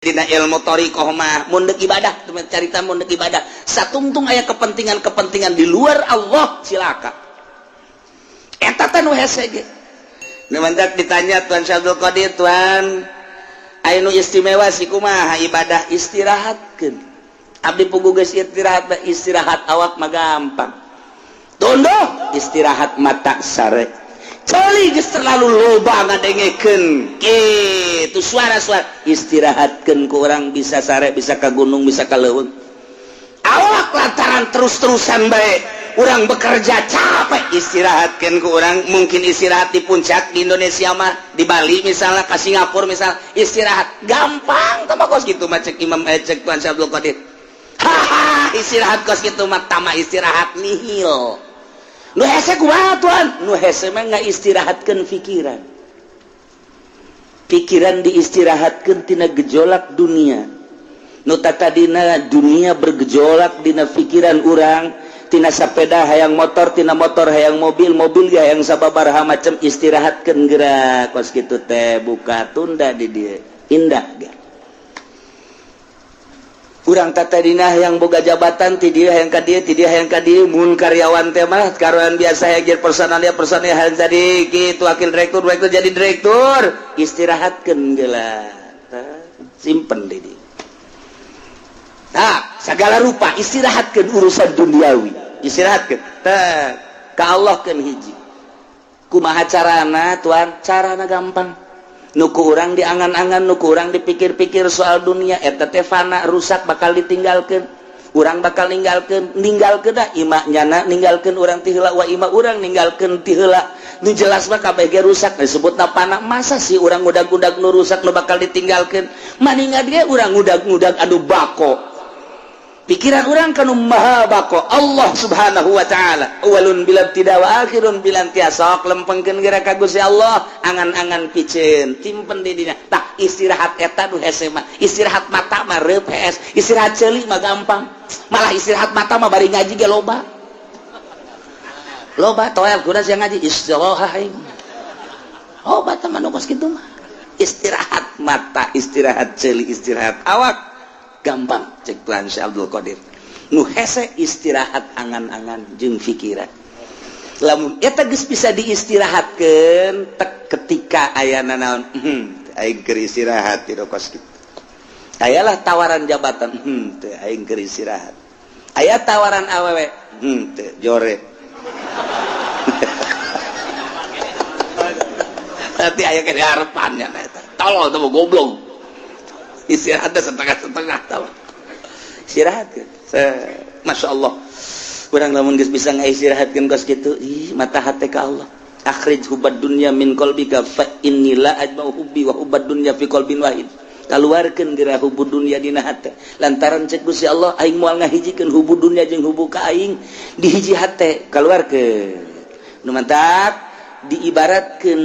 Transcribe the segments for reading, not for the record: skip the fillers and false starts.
dina ilmu thariqah mah mun deuk ibadah carita mun deuk ibadah satungtung aya kepentingan-kepentingan di luar Allah silakan eta teh nu hese ge nu mantak ditanya Tuan Syabdul Qadir Tuan aya nu istimewa si kumaha ibadah istirahatkeun abdi pugu geus istirahat awak mah gampang tondo istirahat mata sare cali geus terlalu loba ngadengekeun kitu suara-suara istirahatkeun ku urang bisa sare bisa ka gunung bisa ka leuweung awak lantaran terus-terusan bae urang bekerja capek istirahatkeun ku urang mungkin istirahat di puncak di Indonesia mah di Bali misalnya ka Singapura misal istirahat gampang tah kos kitu mah cek Imam cek Tuan Syabdul Qadir haha istirahat kos kitu mah tama istirahat nihil. Nu hese kumaha Tuan? Nu hese mah ngaistirahatkeun pikiran diistirahatkeun tina gejolak dunia. Nu tadina dunia bergejolak dina pikiran urang, tina sapeda hayang motor, tina motor hayang mobil ge hayang sababaraha macam istirahatkeun geura kos kitu teh buka tunda di dieu. Indah ge. Urang tatadina yang boga jabatan ti dieu hayang ka dieu mun karyawan teh mah karyawan biasa hayang personal hayang jadi kitu wakil direktur jadi direktur istirahatkeun geula simpen di dieu tah sagala rupa istirahatkeun urusan duniawi istirahatkeun tah ka Allah keun hiji kumaha carana Tuan carana gampang nuku urang diangan-angan nuku urang dipikir-pikir soal dunia eta teh fana rusak bakal ditinggalkeun urang bakal ninggalkeun dah ima nyana ninggalkeun urang ti heula wa ima urang ninggalkeun ti heula nu jelas mah kabeh ge rusak disebutna fana masa sih urang udag-udag nu rusak nu bakal ditinggalkeun maningat ge urang udag-udag anu bako pikiran urang kanu maha bako Allah subhanahu wa ta'ala awalun bilam tidak wa akhirun bilam tiasok lempengkeun geura ka Gusti Allah angan-angan piceun timpen di dina tah istirahat eta nu hese mah istirahat mata mah reup hees istirahat ceuli mah gampang malah istirahat mata mah bari ngaji ge loba toel kuda sia ngaji istirahat loba teh mah nu kos kitu mah istirahat mata istirahat ceuli istirahat awak gampang cek Tuan Syabdul Qadir nu hese istirahat angan-angan jeung pikiran lamun eta geus bisa diistirahatkeun ketika ayana naon aing keur istirahat di kos kitu ayalah tawaran jabatan teu aing keur istirahat aya tawaran awewe teu jore nanti aya ke harapannya eta tolol teu goblok istirahat setengah-setengah tahu istirahat kan Masya Allah kurang lamun geus bisa ngaistirahatkeun kos kitu ih mata hate ka Allah akhrij hubad dunya min qalbika fa inni la ajma'u hubbi wa hubad dunya fi qalbin wahid kaluarkeun geura hubud dunya dina hate lantaran cek Gusti Allah aing moal ngahijikeun hubud dunya jeung hubub ka aing di hiji hate kaluarkeun nu mantap diibaratkeun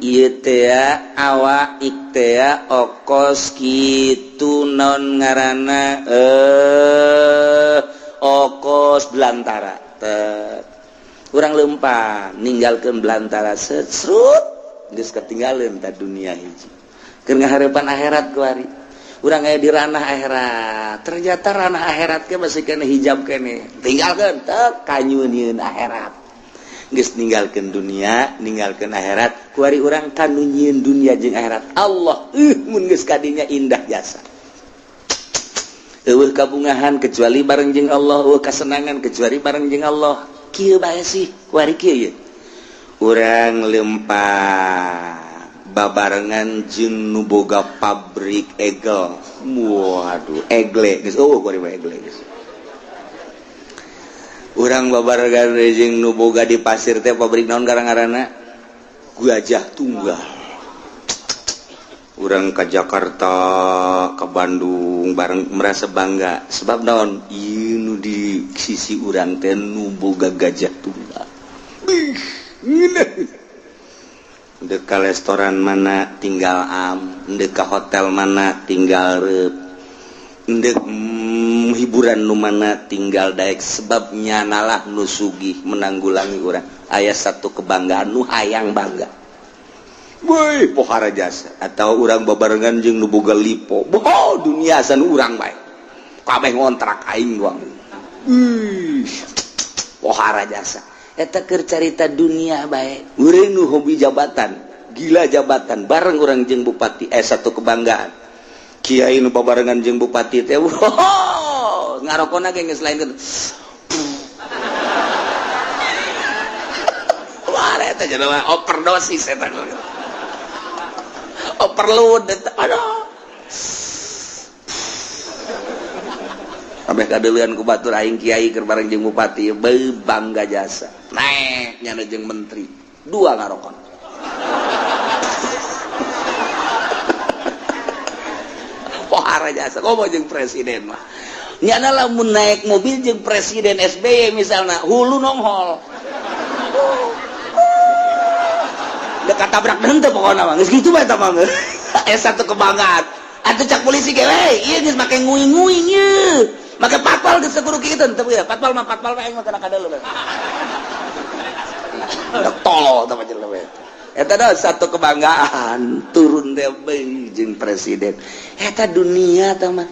ieu teh awa iktea okos kitu naon ngaranna okos belantara teh urang leumpang ninggalkeun belantara sesrut geus katinggalin ta dunia hiji keur ngahareupan akhirat kuari urang aya di ranah akhirat ternyata ranah akhirat ge masih kena hijab kene tinggalkeun teu kanyueun akhirat geus ninggalkeun dunia ninggalkeun akhirat kuari urang kanu nyieun dunia jeung akhirat Allah mun geus kadinya indah jasa eueuh kabungahan kecuali bareng jeung Allah eueuh kasenangan kecuali bareng jeung Allah kieu bae sih kuari kieu ye urang lempang babarengan jeung nu boga pabrik egel waduh egle geus kuari bae egle geus urang babarengan jeung nu boga di pasir teh pabrik naon garang-garana Gajah Tunggal urang ka Jakarta ka Bandung bareng merasa bangga sebab naon ieu nu di sisi urang teh nu boga Gajah Tunggal deuk ka restoran mana tinggal am deuk ka hotel mana tinggal reup deuk hiburan nu mana tinggal daek sebab nyanalah nu sugih menanggulangi urang aya satu kebanggaan nu hayang bangga woi pohara jasa atau orang babarengan jeung nu boga lipo dunia san urang bae kabeh ngontrak aing doang pohara jasa eta keur carita dunia bae urang nu hobi jabatan gila jabatan bareng urang jeung bupati satu kebanggaan kiai nu babarengan jeung bupati teh ngarokona ge geus lain gitu wah eta jenama overdosis eta overload aduh kabeh kadeuleun ku batur aing kiai keur bareng jeung bupati bangga jasa naek nyana jeung menteri dua ngarokon pohara jasa komo jeung presiden mah nyana lamun naik mobil jeung presiden SBY misalna hulu nonghol dekat tabrak henteu pokona mah geus kitu bae eta mah satu kebanggaan atuh cak polisi ge we ieu geus make nguing-nguing ieu make patwal geus kudu kitu teu ya patwal bae mah kana kadeuleum tolol tah panjen we eta da satu kebanggaan turun teh beung jeung presiden eta dunia tah mah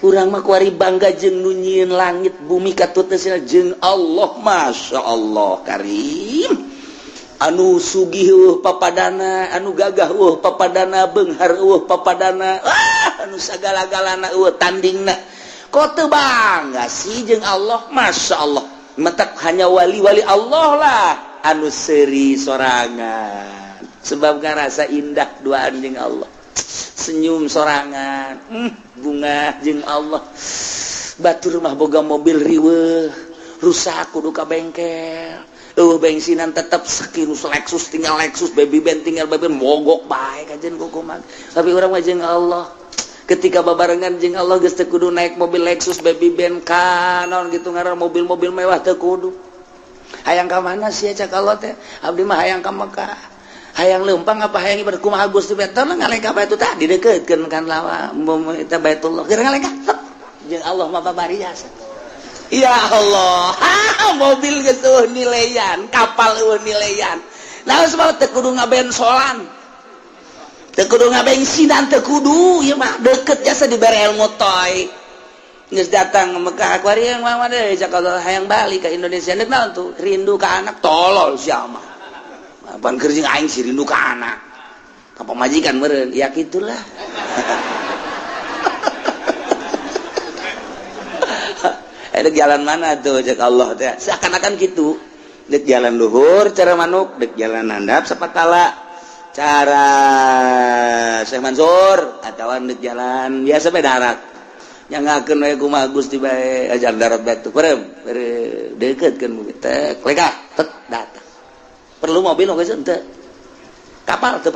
urang mah kuari bangga jeung nu nyieun langit bumi katutna jeung Allah masyaallah karim anu sugih papadana anu gagah papadana beunghar papadana anu sagala-galana tandingna kok teu bangga sih jeung Allah masyaallah matak hanya wali-wali Allah lah anu seuri sorangan sebab ngarasa indah duaan jeung Allah senyum sorangan bunga jeung Allah batur mah boga mobil riweuh rusak kudu ka bengkel bensinan tetap sekirus Lexus tinggal Lexus baby band tinggal baby band mogok bae kajen kukuman tapi orang mah jeung Allah ketika babarengan jeung Allah geus teu kudu naik mobil Lexus baby band kanon gitu ngaran mobil-mobil mewah teu kudu hayang ka mana sih cak Allah teh abdi mah hayang ka Mekah hayang leumpang apa hayang ibarat kumaha Gusti betul ngalengka bae itu tah dideukeukeun kan lawa eta Baitullah keur ngalengka jeung Allah mah babari jasa ya Allah mobil gitu nilaian kapal nilaian nah sebab teu kudu ngabensolan teu kudu ngabensinan teu kudu ieu mah deukeut jasa dibere ilmu toy geus datang Mekah kuari yang mah deui cakal hayang balik ka Indonesia nek naon tuh rindu ka anak tolol sia mah pan keur jeung aing si rindu ka anak ka pamajikan meureun ya kitulah dek jalan mana tuh cek Allah teh seakan-akan gitu dek jalan luhur cara manuk dek jalan handap sapatala cara Syekh Mansur atawa dek jalan biasa bae darat nyangakeun we kumaha Gusti bae ajar darat batu perem deukeutkeun teh leka tet datang perlu mobil geus henteu kapal teu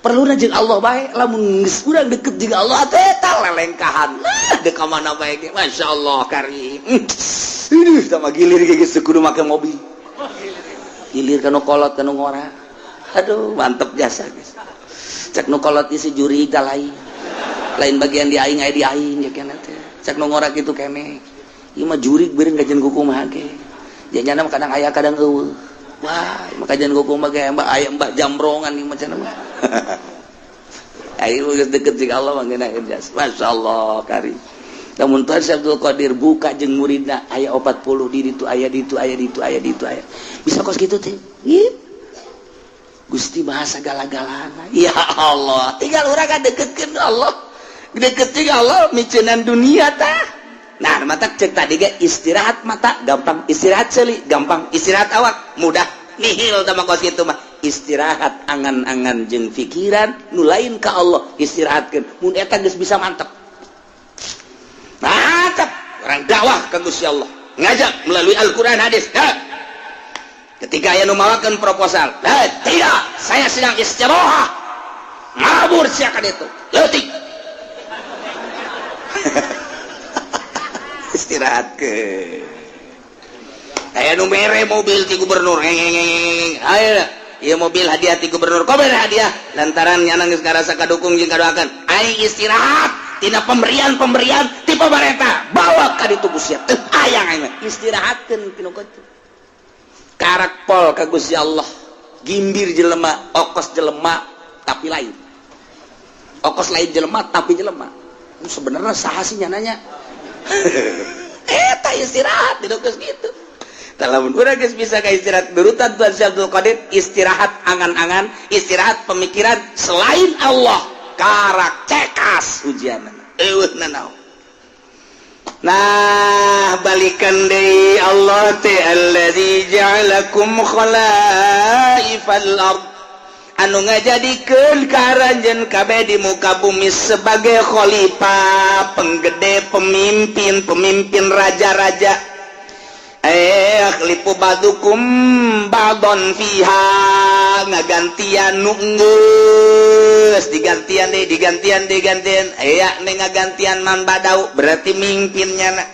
perlu jeung Allah bae lamun geus urang deket jeung Allah teh tah lelengkahan dek ka mana bae ge masyaallah karim tah mah gilir ge geus kudu make mobil gilir kana kolot kana ngora aduh mantep jasa geus cek nu kolot isi juri tah lain bagian di aing aya di aing ya kana teh cek nu ngora kitu keneh ieu mah jurig beureung kajen kukumaha ge janjana kadang aya kadang eueuh wah makajan kukumaha ge aya mbak jambrongan ieu mah cenah mah ayo geus deukeut jeung Allah mah geuna jas masyaallah karim lamun tuan Abdul Qadir buka jeung muridna aya 40 di ditu aya bisa kos kitu teh Gusti Maha sagala-galana ya Allah tinggal urang kadeukeutkeun Allah deukeut jeung Allah miceunnan dunia tah nah mata cek tadi ge istirahat mata gampang istirahat seuli gampang istirahat awak mudah nihil tah kos kitu mah istirahat angan-angan jeung pikiran nu lain ka Allah istirahatkeun mun eta geus bisa mantep orang dakwah ka Gusti Allah ngajak melalui Al-Qur'an hadis ketika aya nu mawakeun proposal tidak saya sedang istirahat mabur siakan itu leutik istirahat ke aya nu mere mobil ti gubernur ayo ieu mobil hadiah ti gubernur kok mere hadiah lantaran nyana geus ngarasa kadukung jeung kadoakeun aing istirahat tina pemberian ti pamarentah bawa ka ditu Gusti teu hayang aing istirahatkeun kitu karak pol ka Gusti Allah gimbir jelema, okos jelema tapi lain. Okos lain jelema tapi jelema. Sebenarnya saha sih nyananya? Eta istirahat di dokes gitu. Lamun urang geus bisa ka istirahat berutan Tuhan Abdul Qadir, istirahat angan-angan, istirahat pemikiran selain Allah, karak cekas ujianna. Eueuna naon. Nah, balikan deui Allah teh allazi ja'alakum khalaifal ard. Anu ngajadikeun karanjeun kabeh di muka bumi sebagai khalifah, penggede, pemimpin raja-raja. Lipu badukum badon fiha, ngagantian nu geus digantian ngagantian man badau berarti mimpinnya na.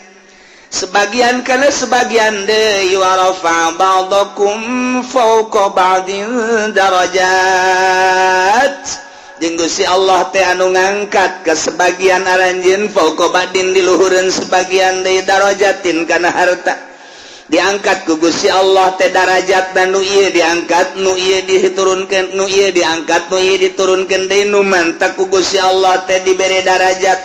Sebagian kana sebagian deui warafa ba'dakum fawqa ba'din darajat. Jeung Gusti Allah teh anu ngangkat ke sebagian aranjeun fawqa ba'din di luhureun sebagian deui darajatin kana harta. Diangkat ku Gusti Allah teh darajat dan nu ieu diangkat, nu ieu diturunkeun, nu ieu diangkat, nu ieu diturunkeun deui nu mantak ku Gusti Allah teh dibere darajat.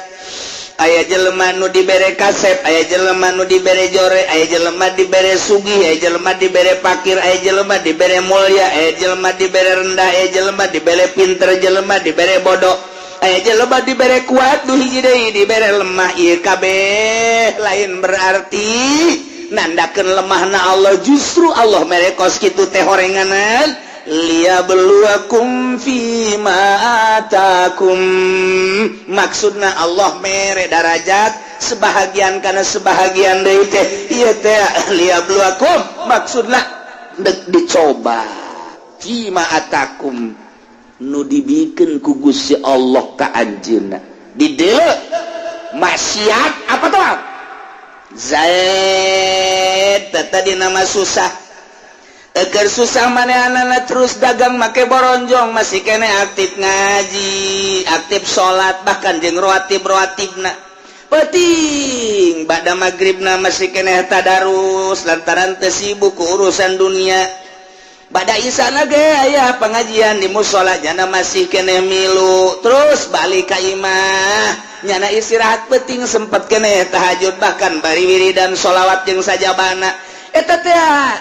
Aya jelema nu dibere kasep, aya jelema nu dibere jore, aya jelema dibere sugih, aya jelema dibere fakir, aya jelema dibere mulya, aya jelema dibere rendah, aya jelema dibere pinter, jelema dibere bodoh, aya jelema dibere kuat, nu hiji deui dibere lemah. Ieu kabeh lain berarti nandakeun lemahna Allah, justru Allah mere kos kitu teh horenganan liyabluwakum fima atakum. Maksudna Allah mere darajat sebahagian kana sebahagian deui teh ieu teh liyabluwakum, maksudna dicoba fima atakum nu dibikeun ku Gusti Allah ka anjeunna. Di dieu maksiat apa tuh? Zaid tadi nama susah. Agar susah manehanana terus dagang make boronjong, masih kene aktif ngaji, aktif sholat, bahkan jeung rawatib-rawatibna. Penting bada maghribna masih kene tadarus lantaran teu sibuk ku urusan dunia. Bada isana ge aya pengajian di mushola jana masih kene milu, terus balik ka imah. Nyana istirahat penting sempat kene tahajud, bahkan bari wiridan sholawat jeung sajabana. Eta teh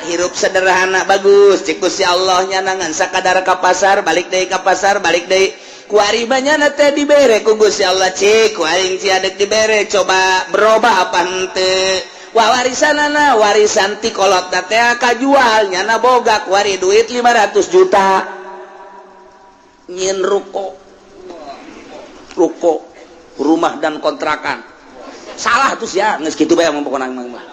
hirup sederhana bagus cik Gusti Allah. Nyana ngan sakadar ka pasar balik deui ka pasar balik deui kuari banyana teh dibere ku Gusti Allah. Cik kuari ciadek dibere, coba berubah apa henteu. Warisanana warisan ti kolotna teh kajual, nyana boga kuari duit 500 juta nyin ruko rumah dan kontrakan. Salah tuh ya, geus kitu bae pokona mah.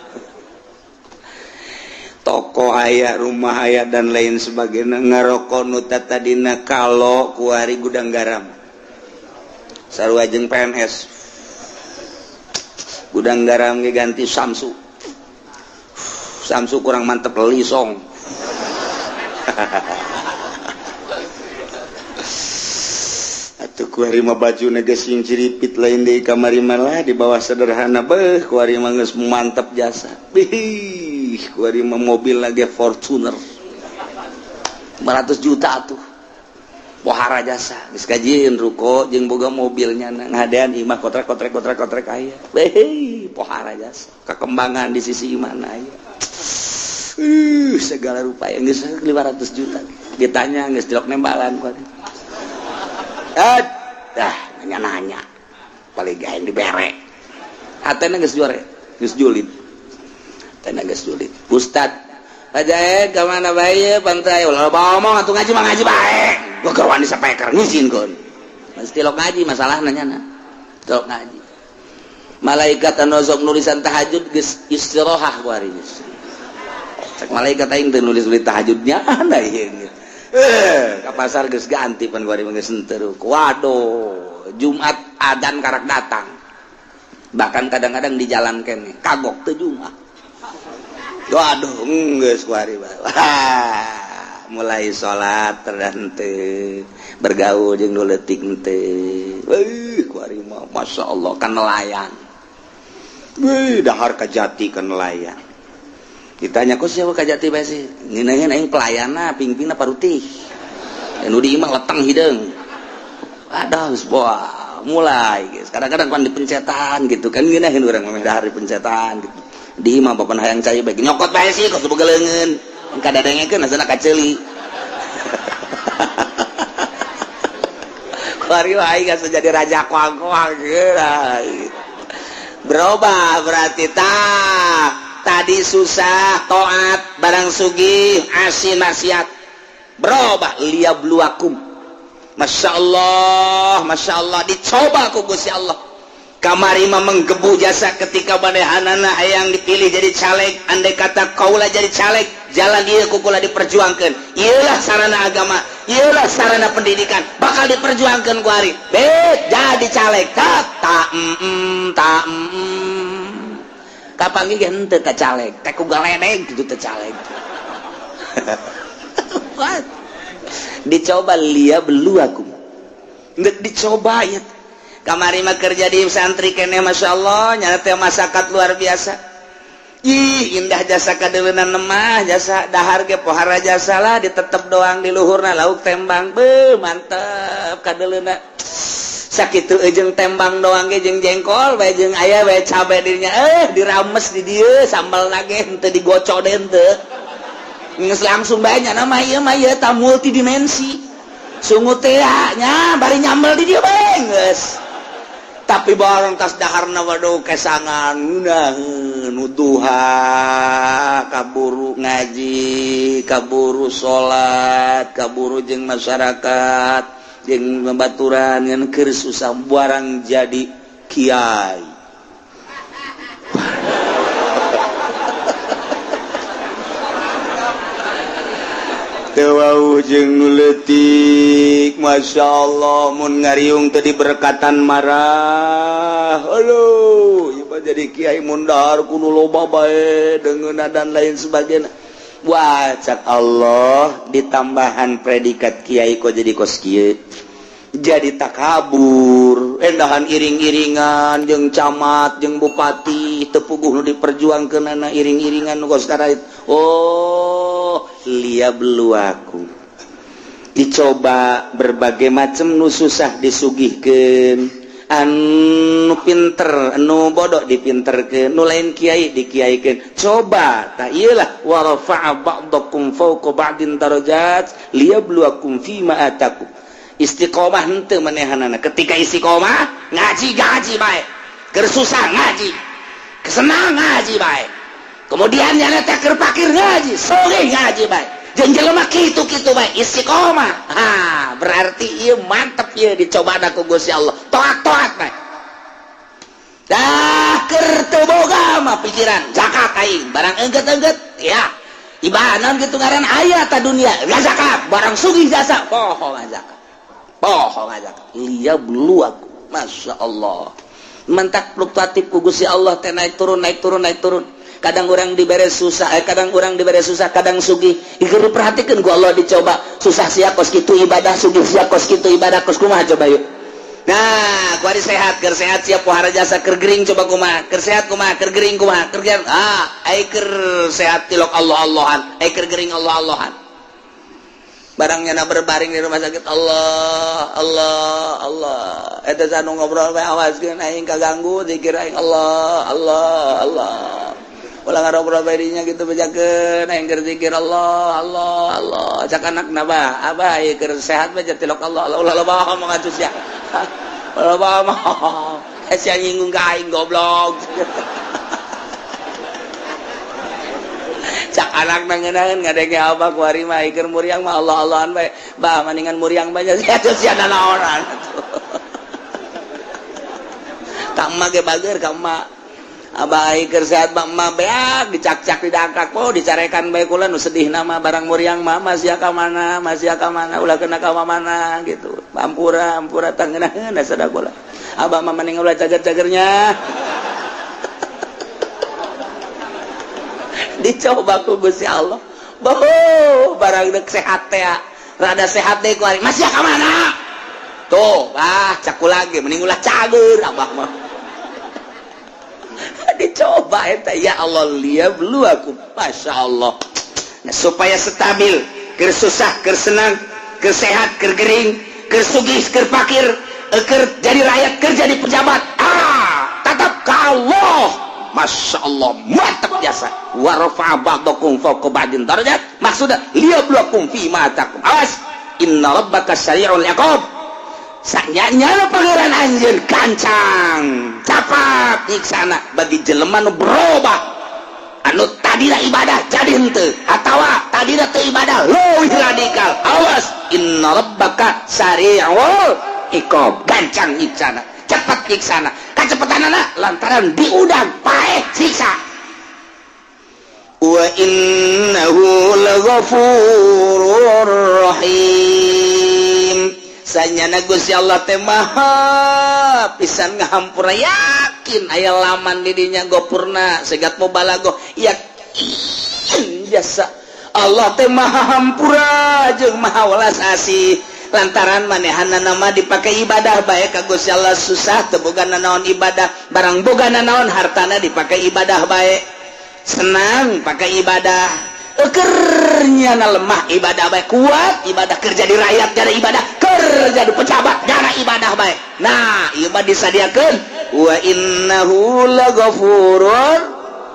Toko aya, rumah aya dan lain sebagainya, ngaroko nu tadina kalo kuari gudang garam. Sarua jeung PNS. Gudang garam ge ganti Samsu. Samsu kurang mantep lisong. Kuari mah bajuna geus sing ciripit lain deui kamari malah di bawah sederhana beuh kuari mah geus mantap jasa. Bih, kuari mah mobil lagi Fortuner 500 juta tuh. Pohara jasa geus kajieun ruko jeung boga mobilnya ngadean imah kotrek aya. Bih, pohara jasa. Kekembangan di sisi mana aya. Segala rupa yang geus 500 juta. Ditanya geus dilok nembalan kuari. Nanya paling gaen dibere atena geus juare geus julid atena geus julid. Ustad pajae ka mana bae pantai ulah omong atuh ngaji mah ngaji bae gua kawan disapeker ngizinkeun mesti tilok ngaji masalah nanyana tilok ngaji. Malaikat anu sok nulisan tahajud geus istirahah kuari geus cek malaikat aing teu nulis tahajudnya ana ieu ke pasar geus ganti pan kuari mah geus henteu. Waduh, Jumat adzan karak datang. Bahkan kadang-kadang di jalan kene kagok teu Jumat. Waduh, geus kuari mulai salat dan teu bergaul jeung nu leutik teu. Kuari mah masyaallah kan nelayan. Dahar ka jati ka nelayan. ditanya kok siapa kajati bae sih ngeunaheun aing pelayana pingpingna parutih anu di imah letang hideung ada geus boa mulai guys kadang-kadang pan dipencetan gitu kan ngeunaheun urang mah dahar dipencetan gitu di imah papan hayang cai bae nyokot bae sih kok beugeleungeun kadadengekeun asana kaceuli Wari wae gak jadi raja kuang-kuang berubah berarti tadi susah taat barang sugih asin maksiat berubah liyabluwakum Masya Allah dicoba ku Gusti Allah kamari mah menggebu jasa ketika badehanana hayang dipilih jadi caleg andai kata kaulah jadi caleg jalan ieu kukula diperjuangkeun ieulah sarana agama ieulah sarana pendidikan bakal diperjuangkeun ku ari jadi caleg kapan ge henteu ka caleg teh ku galedeg kitu teh caleg dicoba liya beluakum ngeuk dicoba ya kamari mah kerja di santri kene Masya Allah nyata teh masyarakat luar biasa ih indah jasa kadeuleunana mah jasa dahar ge pohara jasa lah ditetep doang di luhurna lauk tembang beuh mantep kadeuleuna sakitu jeung tembang doang ge jeung jengkol bae jeung aya bae cabe dirinya dirames di dieu sambelna ge henteu digocoden teu geus langsung bae nya mah ieu tah multidimensi sungut teh nya bari nyambel di dieu bae geus tapi barang tas daharna waduh kesangan ngunaheun nuduha kaburu ngaji kaburu salat kaburu jeung masyarakat jeung babaturan ngan keur susah barang jadi kiai tewauh jeung nu leutik Masya Allah mun ngariung teu diberkatan marah aduh ieu jadi kiai mun dahar kudu loba bae deungeunna dan lain sebagainya wah cak Allah ditambahan predikat kiai kok jadi kos kieu jadi takabur endahan iring-iringan jeung camat jeung bupati teu puguh nu diperjuangkeunana iring-iringan nu kos karait oh liyabluwakum dicoba berbagai macam nu susah disugihkeun anu pinter anu bodoh dipinterkeun nu lain kiai dikiaikeun coba ta ieulah wa rafa'a ba'dakum fawqa ba'din darajat liyabluwakum fima atakum istiqomah henteu manehanana ketika istiqomah ngaji bae keur susah ngaji kesenang ngaji bae kemudian nyana teh keur pakir ngaji sore ngaji bae jeung jelema kitu-kitu bae istiqomah berarti ieu mantep ieu dicobana ku Gusti Allah toat-toat bae dah keur teu boga mah pikiran zakat aing barang engget-engget ya ibadah naon kitu ngaran aya ta dunia ya zakat barang sugih jasa poho zakat liyabluwakum Masya Allah mentak fluktuatif ku Gusti Allah teh naik turun kadang orang dibere susah kadang orang dibere susah kadang sugih ieu perhatikeun ku Allah dicoba susah sia kos kitu ibadah sugih sia kos kitu ibadah kos kumaha coba yuk nah kuari sehat keur sehat sia pohara jasa keur gering coba kumaha keur sehat kumaha keur gering kumaha keur ai keur sehat tilok Allah-Allahan ai keur gering Allah-Allahan barangnya na berbaring di rumah sakit Allah eta sanu ngobrol bae awaskeun aing kaganggu zikir aing Allah ulah ngarobrol bae dinya kitu bejakeun aing keur zikir Allah cak anakna bah abah ieu keur sehat bae tilok Allah ulah loba ngomong atuh sia loba mah sia nyinggung ka aing goblok cak anak nangeunangeun ngadenge abah kuari mah keur muriang mah Allah-Allahan bae bah maningan muriang bae sia naonan ka emma ge bager ka emma abah keur sehat mah emma beak dicak-cak didangkak po dicarekan bae kula nu sedih nama barang muriang mah masih ka mana ulah kena ka mana gitu ampura tangeunangeun sada kula abah mah maning ulah cager-cagernya dicoba ku Gusti Allah barang dek sehat teh rada sehat deh ku ari masih ka mana tuh cak lagi mending ulah cager abah mah coba eta ya Allah liab lu aku Masya Allah. Nah, supaya stabil keur susah keur senang keur sehat keur gering keur sugih keur fakir keur jadi rakyat keur jadi pejabat tetap ka Allah. Masya Allah mantap biasa. Wa rafa'a ba'dakum fawqa ba'din darajat maksudnya liyabluwakum fi ma atakum. Awas inna rabbaka sari'ul iqab. Sanyanya pangeran anjeun kancang capat nyiksana bagi jelema nu berubah anu tadina ibadah jadi henteu atawa tadina teu ibadah leuwih radikal. Awas inna rabbaka sari'ul iqab gancang nyiksana cepat nyiksana kacepetanana lantaran diudang paeh siksa. Wa innahu laghafurur rahim. Sanyana Gusti Allah teh maha pisan ngahampura yakin aya laman di dinya gopurna segat mubalaghah yakin biasa Allah teh maha hampura jeung maha welas asih lantaran manehanna nama dipakai ibadah bae ka Gusti Allah susah teu bogana naon ibadah barang bogana naon hartana dipakai ibadah bae senang pakai ibadah kernya lemah ibadah baik kuat ibadah kerja di rakyat jadi ibadah kerja di pejabat jadi ibadah baik. Nah ibadah disadiakan wa innahu laghafurur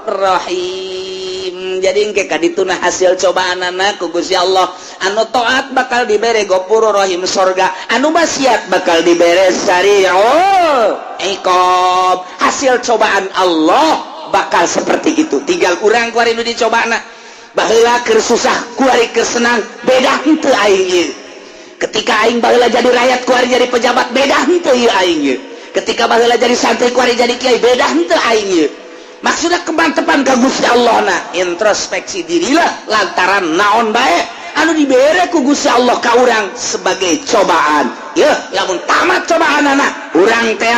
rahim. Jadi engke kadituna hasil cobaanana ku Gusti Allah anu taat bakal dibere ghafurur rahim surga anu maksiat bakal dibere sari'ul iqab. Hasil cobaan Allah bakal seperti itu tinggal urang kuari nu dicobana baheula keur susah kuari keur senang beda henteu aing ieu. Ketika aing baheula jadi rakyat kuari jadi pejabat beda henteu ieu aing ieu. Ketika baheula jadi santri kuari jadi kiai beda henteu aing ieu. Maksudna kemantepan ka Gusti Allah na introspeksi dirilah lantaran naon bae anu dibere ku Gusti Allah ka urang sebagai cobaan. Yeuh lamun tamat cobaanana urang teh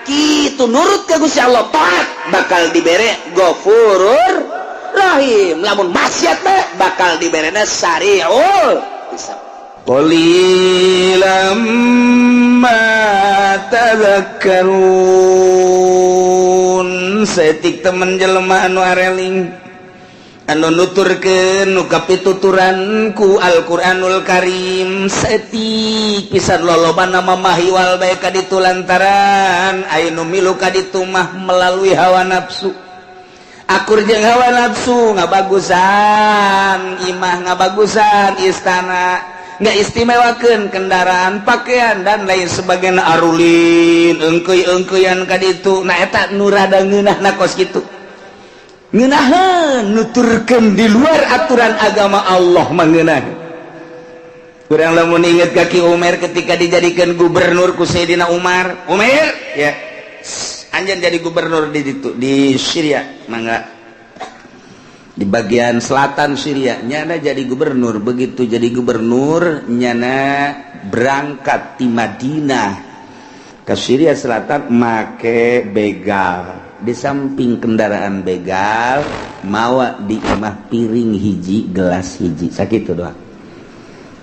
kitu nurut ka Gusti Allah taat bakal dibere ghafurur rahim. Lamun maksiat teh bakal diberena sari'ul hisab. Qalilam ma tadhakkarun. Setik temen jelema anu areling anu nuturkeun nu kapituturan ku Al-Qur'anul Karim setik pisan lolobana mamahiwal bae ka ditu lantaran aya nu milu ka ditu mah melalui hawa nafsu. Akur jeung hawa nafsu ngabagusan imah ngabagusan istana ngaistimewakeun kendaraan pakaian dan lain sebagainya arulin engkeuy-engkeuyan ka ditu nah eta nu rada ngeunahna kos kitu ngeunaheun nuturkeun di luar aturan agama Allah mangeunah. Urang lamun inget kaki Umar ketika dijadikan gubernur ku Sayyidina Umar ya anjan jadi gubernur di situ di Syria mangga di bagian selatan Syria nyana jadi gubernur. Begitu jadi gubernur nyana berangkat di Madinah ke Syria selatan make begal di samping kendaraan begal mawa di imah piring hiji gelas hiji sakitu doang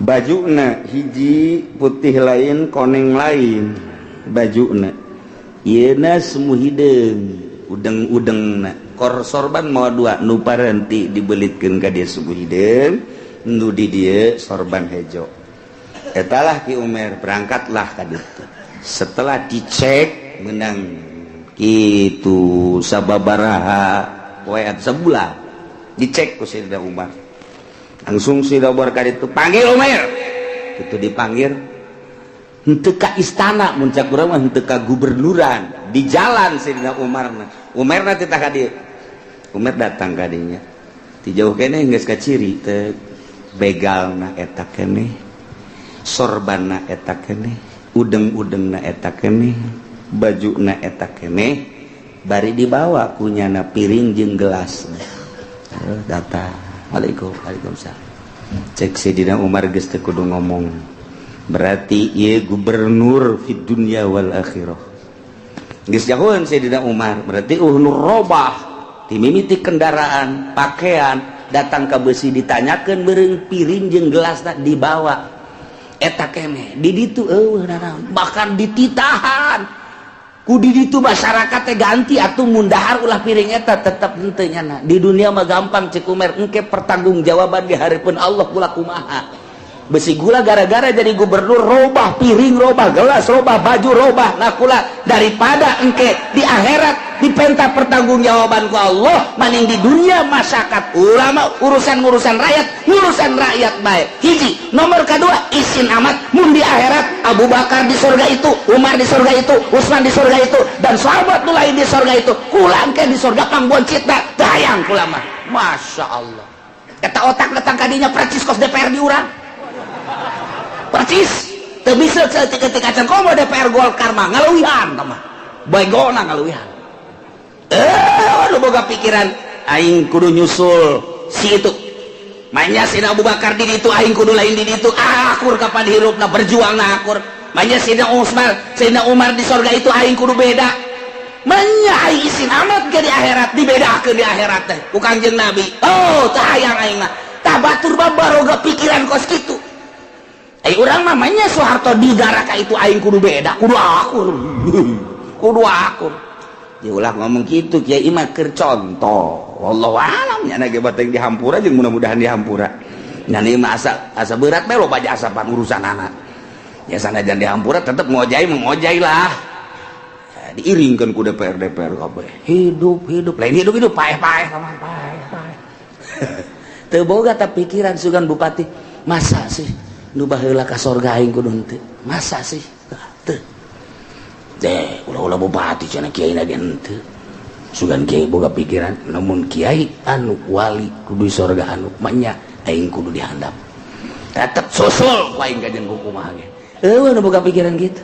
bajuna hiji putih lain koneng lain bajuna ieuna semu hideung udeng-udeng kor sorban mau dua nu parenti dibelitkeun ka dieu semu hideung nu di dieu sorban hejo etalah Ki Umar berangkatlah ka ditu. Setelah dicek menang kitu sababaraha poean sebulan dicek ku Sayyidina Umar langsung Sayyidina Umar ka ditu panggil Umar kitu dipanggil henteu ka istana mun cak urang mah henteu ka gubernuran di jalan Sayyidina Umarna teh ka dieu. Umar datang ka dinya ti jauh keneh geus ka ciri teh begalna eta keneh sorbanna eta keneh udeng-udengna eta keneh bajuna eta keneh bari dibawa kunyana piring jeung gelas datang Waalaikumsalam cek Sayyidina Umar geus teu kudu ngomong berarti ieu gubernur fid dunya wal akhirah geus jahoeun Sayyidina Umar berarti nur robah timimiti kendaraan pakaian datang ka beusi ditanyakeun beureung piring jeung gelas dibawa eta keneh di ditu bahkan dititahan Kudi itu masyarakat ganti atau mundahar ulah piring eta tetap henteu nya. Di dunia mah gampang cek Umer, engke pertanggungjawaban di hareupeun Allah kula kumaha. Besi gula gara-gara jadi gubernur robah piring, robah gelas, robah baju, robah. Nah kula daripada engke di akhirat dipenta pertanggungjawaban ku Allah, maning di dunia masyarakat ulama urusan rakyat baik. Hiji, nomor kedua isin amat mun di akhirat Abu Bakar di surga itu, Umar di surga itu, Utsman di surga itu, dan sahabat nu lain di surga itu. Kula engke di surga pangboncitna tayang kula mah. Masya Allah. Eta otak datang kadinya percis kos DPR di urang. Percis. Teu bisa ketika can komo DPR Golkar mah ngaluwihan mah. Baigona ngaluwihan. Lu boga pikiran aing kudu nyusul si itu. Manya Sina Abu Bakar di ditu aing kudu lain di ditu. Akur kapan hirupna berjuang na akur. Manya Sina Umar di surga itu aing kudu beda. Manya aing isin amat ke di akhirat dibedakeun di akhirat teh ku Kangjeng Nabi. Oh, tah hayang aing mah. Tah batur babaroga pikiran kos kitu. Urang mah manya Soeharto di daraka itu aing kudu beda, kudu akur. Kudu akur. Diulah ngomong gitu Kiai mah keur contoh. Wallahu alam nya ge bateng di hampura jeung mudah-mudahan di hampura. Nya ieu mah asa berat bae loba jasa pan urusan anak. Ya sanajan di hampura tetep ngojai lah. Ya, diiringkeun ku DPR kabeh. Hidup lain hidup paeh-paeh sama paeh. Teu boga ta pikiran sugan bupati, masa sih nu baheula ka sorga aing kudu henteu? Masa sih? Teu. Ulah bupati cenah kiai na henteu. Sugan kiai boga pikiran namun kiai anu wali kudu di sorga anu manya aing kudu dihandap. Tetep susul ku aing kajen kumaha ge. Eueuh nu boga pikiran gitu.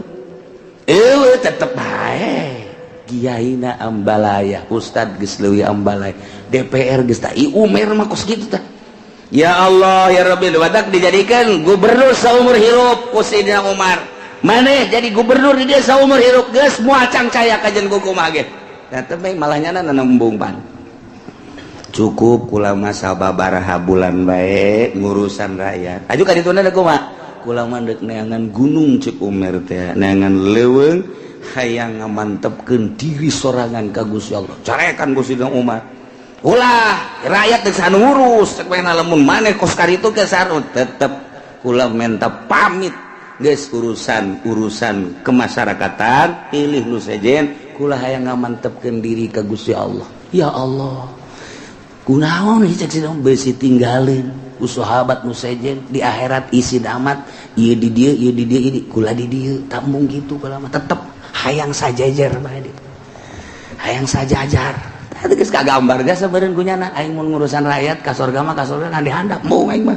Eueuh tetep bae. Kiaina ambalaya, ustad geus leuwih ambalaya, DPR geus tah. Umer mah kos kitu tah. Ya Allah ya Rabbi, wadak dijadikan gubernur saumur hirup ku Sayyidina Umar. Maneh jadi gubernur di dia saumur hirup geus moal cangcaya kajen kumaha ge. Eta teh malah nyana nembung pan. Cukup kula mah sababaraha bulan bae ngurusan rakyat. Aju ka dituna da kumaha? Kula mah deuk neangan gunung cek Umar teh, neangan leuweung hayang ngamantepkeun diri sorangan ka Gusti Allah. Carekan Gusti Umar. Ulah rakyat geus anu ngurus cek pena lamun maneh kos karitu ge sarut tetep kula menta pamit geus urusan kemasyarakatan pilih nu sejen kula hayang ngamantepkeun diri ka Gusti Allah. Ya Allah kunaon ieu cek sidong beusi tinggalin ku sahabat nu sejen di akhirat isin amat ieu di dieu kula di dieu tambung kitu kula mah tetep hayang sajajar bae dieu hayang sajajar. Tadi geus kagambar geus sabeureun kunyana aing mun ngurusan rakyat ka sorga mah ka sorga ngan dihandap mung aing mah.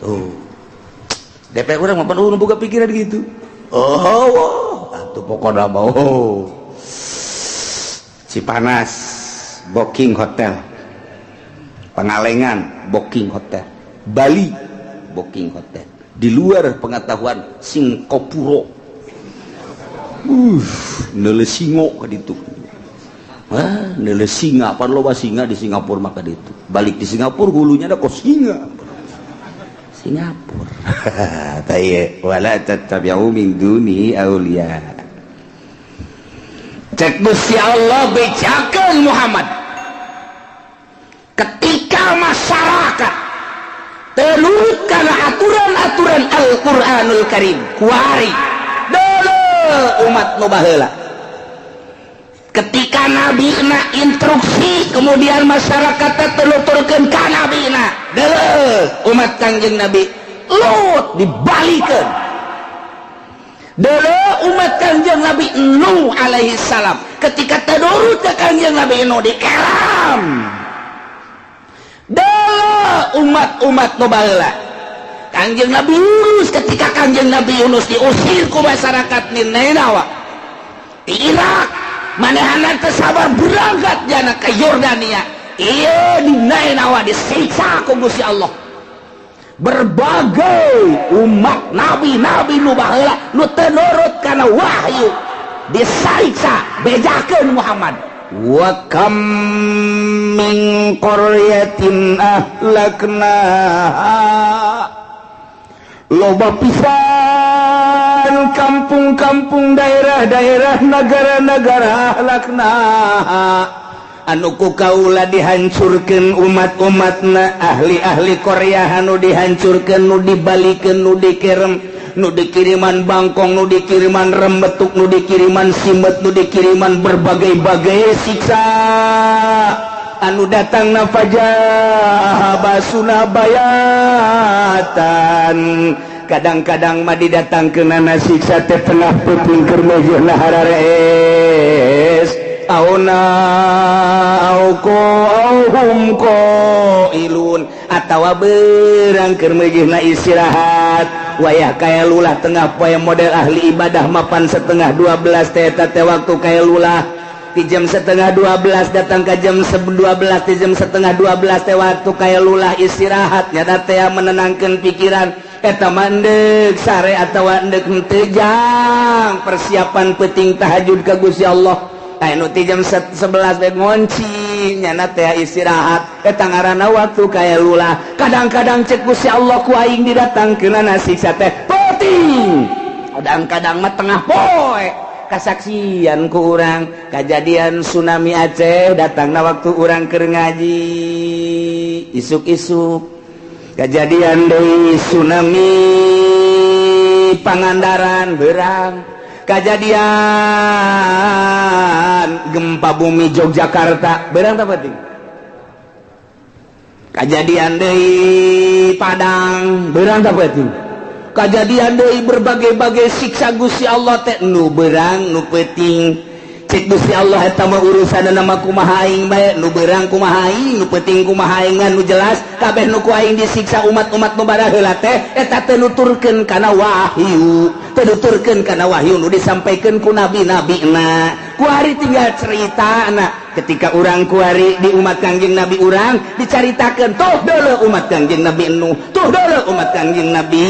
Tuh. DPR urang mah penuh boga pikiran gitu. Oh, atuh pokona mah Cipanas booking hotel. Pangalengan booking hotel. Bali booking hotel. Di luar pengetahuan Singapura. Neuleuh singo ka ditu. Neuleuh singa, pan loba singa di Singapura maka ditu. Balik di Singapura hulunya ada kos singa. Singapura. Taye wala tattabi'u min duni auliya. Cek Gusti Allah bejakeun Muhammad. Ketika masyarakat ternurut kana aturan-aturan Al-Qur'anul Karim, kuari deuleu umat nu baheula. Ketika Nabi na instruksi kemudian masyarakat teluturkeun ka Nabi na deuleu umat Kangjeng Nabi Lut dibalikeun deuleu umat Kangjeng Nabi Nuh alaihi salam ketika tadurut ka Kangjeng Nabi Nuh dikeram deuleu umat-umat nu baheula Kangjeng Nabi Yunus ketika Kangjeng Nabi Yunus diusir ku masyarakat Ninawa di Irak manehana teu sabar berangkat jana ke Yordania. Ieu di Ninawa disiksa ku Gusti Allah. Berbagai umat nabi nu baheula nu teu nurut kana wahyu disiksa bejakeun Muhammad. Wa kam min qaryatin ahlaknaha loba pisan kampung-kampung daerah-daerah negara-negara lakna anuku kaula dihancurkan umat-umatna ahli-ahli Korea anu dihancurkan nu dibalikeun nu dikirim nu dikiriman bangkong nu dikiriman rembetuk nu dikiriman simet nu dikiriman berbagai-bagai siksa anu datang nafajah basuna bayatan kadang-kadang mah didatangkeunana siksa teh tengah peuting keur mejehna hararees auna auko auhum ko ilun atawa beurang keur mejehna istirahat wayah kaya lulah tengah poe model ahli ibadah mapan setengah 12 teh eta teh waktu kaya lulah di jam setengah 12 datang ke jam 12 di jam setengah 12 teh waktu kaya lulah istirahat nyata teh menenangkeun pikiran eta mandek sare atawa endek teu jang persiapan peuting tahajud ka Gusti Allah anu ti jam 11 bae ngonci nyana teh istirahat eta ngaranna waktu kaya lulah kadang-kadang cek Gusti Allah ku aing didatangkeunana siksa teh peuting kadang-kadang mah tengah poe kasaksian ku urang kejadian tsunami Aceh datangna waktu urang keur ngaji isuk-isuk kejadian deui tsunami Pangandaran berang kejadian gempa bumi Yogyakarta berang tak penting kejadian deui Padang berang tak penting kejadian deui berbagai-bagai siksa Gusti Allah teh nu berang nu penting cek Gusti Allah eta mah urusanna mah kumaha aing bae nu berang kumaha aing nu penting kumaha aing nu jelas kabeh nu ku aing disiksa umat-umat nu baraheula teh eta teh nuturkeun kana wahyu teh nuturkeun kana wahyu nu disampaikeun ku nabi-nabina ku ari tinggal ceritana ketika urang kuari di umat Kangjeng Nabi urang dicaritakeun tuh deuleu umat Kangjeng Nabi Nuh tuh deuleu umat Kangjeng Nabi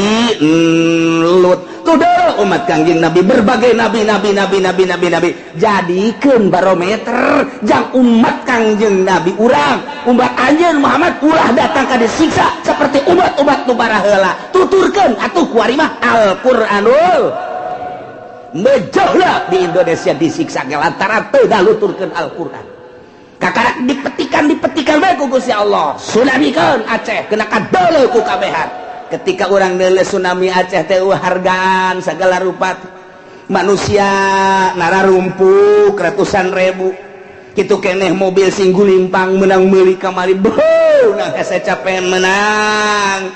Lut tuh deuleu umat Kangjeng Nabi berbagai nabi jadikeun barometer jang umat Kangjeng Nabi urang umat anjeun Muhammad ulah datang ka disiksa seperti umat-umat nu baraheula tuturkeun atuh kuari mah Al-Qur'anul mejehlah di Indonesia disiksa lantaran teu daluturkeun Al-Qur'an kakarak dipetikan bae ku Gusti Allah tsunamikeun Aceh kena kadoleuk ku kabehan ketika urang deuleu tsunami Aceh teh hargaan sagala rupa manusia nararumpuk ratusan ribu kitu keneh mobil sing gulimpang menang meuli kamari beuh nang hese capean menang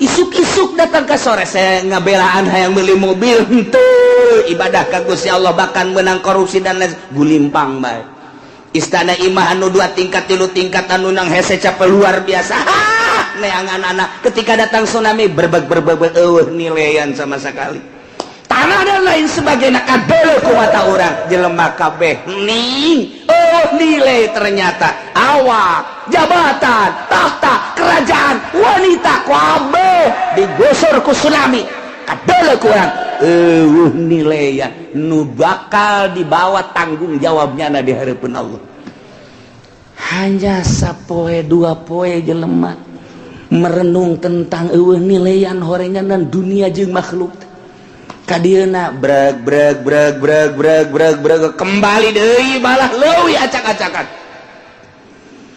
isuk-isuk datang ke sore saya ngabelaan hayang beli mobil henteu ibadah ka Gusti Allah bahkan menang korupsi dan lain gulimpang bae istana imah anu 2 tingkat 3 tingkat anu nang hese capek luar biasa neangan-anak ketika datang tsunami berbeg nilean sama sekali tanah dan lain sebagainya kadele ku mata orang jelema kabeh ning nilai ternyata awak jabatan tahta kerajaan wanita kabeh digusur ku tsunami kadele ku urang nilaian nu bakal dibawa tanggung jawabnya di harapan Allah hanya sapoe 2 poe jelema merenung tentang nilaian horenganan dunia jeung makhluk kadieuna breg kembali deui balah leuwih acak-acakan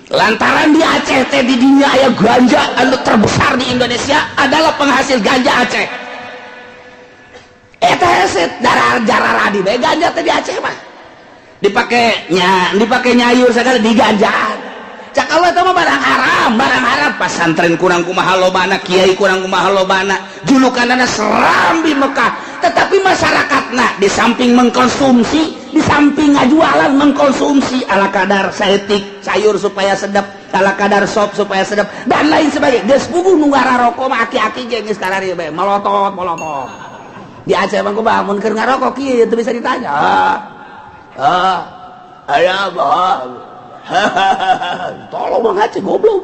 lantaran di Aceh teh di dunia aya ganja anu terbesar di Indonesia adalah penghasil ganja Aceh eta heset darah di bae ganja teh di Aceh mah dipake nyayur segala diganjaan cak Allah eta mah barang haram pasantren kurang kumaha lobana kiai kurang kumaha lobana julukanana serambi Mekah tetapi masyarakatna di samping mengkonsumsi di samping ngajualan mengkonsumsi ala kadar saeutik sayur supaya sedap ala kadar sop supaya sedap dan lain sebagainya geus puguh nu ngararoko mah aki-aki ge geus karari bae molotot di Aceh bang bangun keur ngarokok kieu teu bisa ditanya aya bah tolong Bang Aceh goblok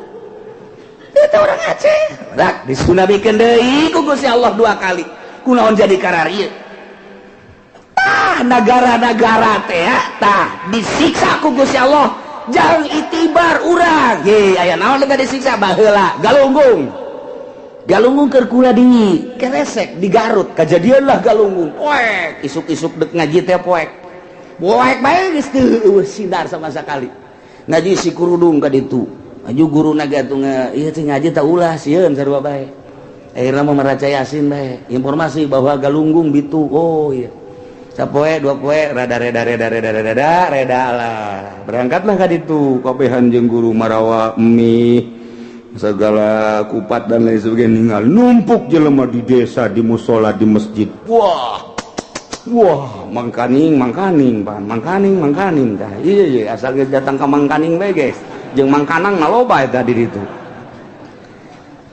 eta orang Aceh dak disunamikeun deui ku Gusti Allah 2 kali kunaon jadi kararieu negara-negara teh tah disiksa ku Gusti Allah jang itibar urang ge aya naon lega disiksa baheula galunggung Galunggung keur kula di keresek di Garut kejadian lah Galunggung poek isuk-isuk dek ngaji teh poek bae geus teu sinar sama sekali ngaji si kurudung ka ditu aju guru naga tuh ieu teh ngaji teh ulah sieun sarua bae akhirna mah maraca Yasin bae informasi bahwa Galunggung bitu oh iya sapoe dua poe rada lah berangkatlah ka ditu kabehan jeung guru marawa mie segala kupat dan lain sebagainya ninggal numpuk jelema di desa di musola di masjid wah mangkaning tah iya asal geus datang ka mangkaning bae guys jeung mangkanang maloba eta di ditu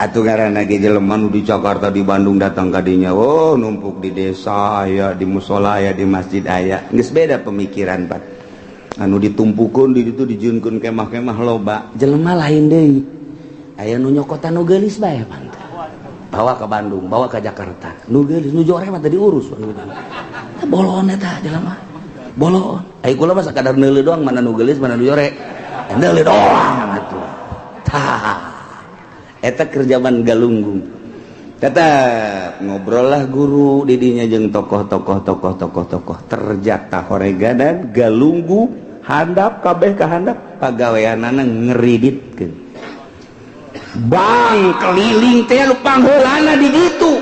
atuh ngaranna ge jelema nu di Jakarta di Bandung datang ka dinya oh numpuk di desa aya di musola aya di masjid aya geus beda pemikiran Pak anu ditumpukeun di ditu dijieunkeun kemah-kemah loba jelema lain deui aya nu nyokotan nu geulis bae mantap bawa ke Bandung bawa ke Jakarta nu geulis nu jore mah teh diurus bolon eta jelema bolon ai kula mah sakadar neuleuh doang mana nu geulis mana nu jore neuleuh doang atuh tah eta keur zaman Galunggung tetep ngobrol lah guru di dinya jeung tokoh terjata horeganan Galunggung handap kabeh ka handap pagaweanana ngeriditkeun bang keliling teh lupang heulana di ditu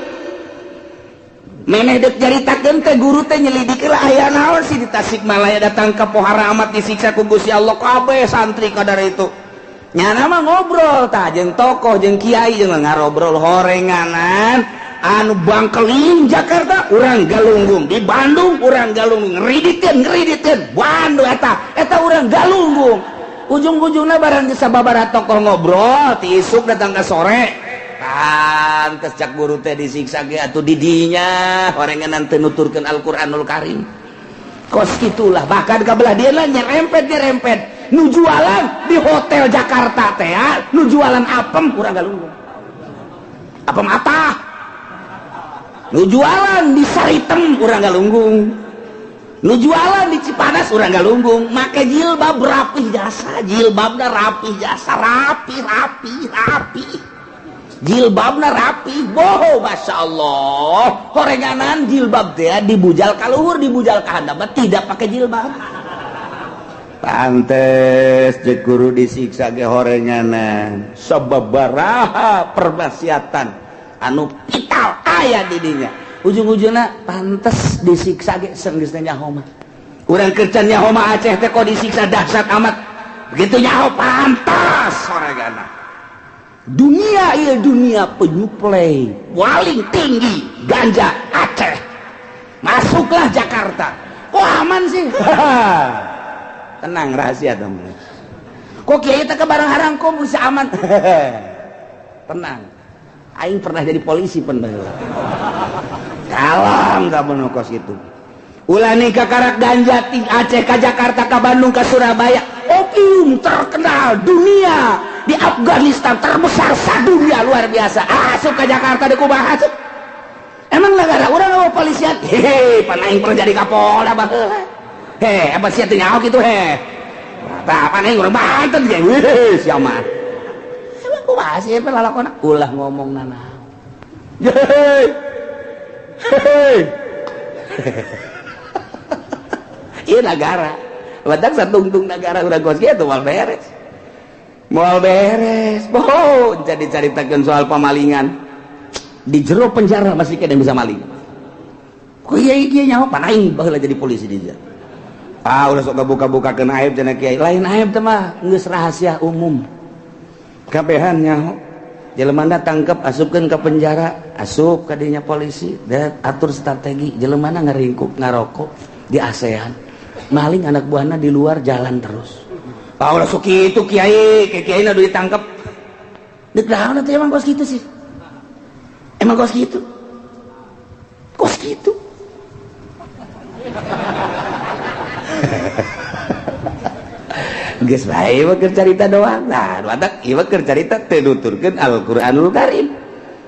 meneh dek jaritakeun teh guru teh nyelidikeun aya naon sih di Tasikmalaya datang ka pohara amat disiksa ku Gusti Allah kabeh santri kadar itu nyana mah ngobrol tah jeung tokoh jeung kiai jeung ngarobrol horenganan anu bang keliling Jakarta urang Galunggung di Bandung urang Galunggung ngeriditkeun Bandung eta urang Galunggung ujung-ujungnya barang sababaraha tokoh ngobrol ti isuk datang ke sore pantes cak guru teh disiksa ge atuh di dinya horenganan teu nuturkeun Al-Qur'anul Karim kos kitulah bahkan kabelah dia lah nyerempet nu jualan di hotel Jakarta teh nu jualan apem urang Galunggung apem atah nu jualan di Saritem urang Galunggung nu jualan di Cipanas urang Galunggung make jilbab rapih jasa jilbabna rapih jasa rapi jilbabna rapih boho Masya Allah horenganan jilbab teh dibujal ka luhur dibujal ka handap tidak pakai jilbab pantes cek guru disiksa ge horenganan sababaraha permaksiatan anu vital aya di dinya ujung-ujungna pantes disiksa ge geus nyaho mah urang keur nyaho mah Aceh teh kok disiksa dahsyat amat begitu nyaho pantas horegana dunia ieu dunia penyuplai paling tinggi ganja Aceh masuklah Jakarta kok aman sih tenang rahasia teman kok kiai teh kebarang harang kok bisa aman tenang aing pernah jadi polisi pun kalam kamu nukos itu ulah nih kakarak ganja ting Aceh ke Jakarta ke Bandung ke Surabaya opium terkenal dunia di Afghanistan terbesar sadunia luar biasa asup ke Jakarta di kumaha asup emang negara urang mau polisian hehe panaing pernah jadi kapolda baheula he apa sia teh nyaho kitu he tah panaing urang Banten ge weh sia mah emang kumaha sih pe lalakonna ulah ngomong nana iya negara badak satungtung negara urang kos kitu moal beres boh jadi caritakeun soal pamalingan di jero penjara masih kena bisa maling kok ieu nyaho panaing baheula jadi polisi di dieu ulah sok buka-bukakeun aib cenah kiai lain aib teh mah geus rahasia umum kabehan nyaho jelemana tangkep asupkeun ke penjara asup ka dinya polisi dan atur strategi jelemana ngaringkuk ngarokok di ASEAN maling anak buahna di luar jalan terus ulah sok kitu kiai kiai-kiaina udah ditangkep deuk naon teh emang kos kitu sih emang kos kitu geus bae mah keur carita doang nah badak ieu mah keur carita teu nuturkeun Al-Qur'anul Karim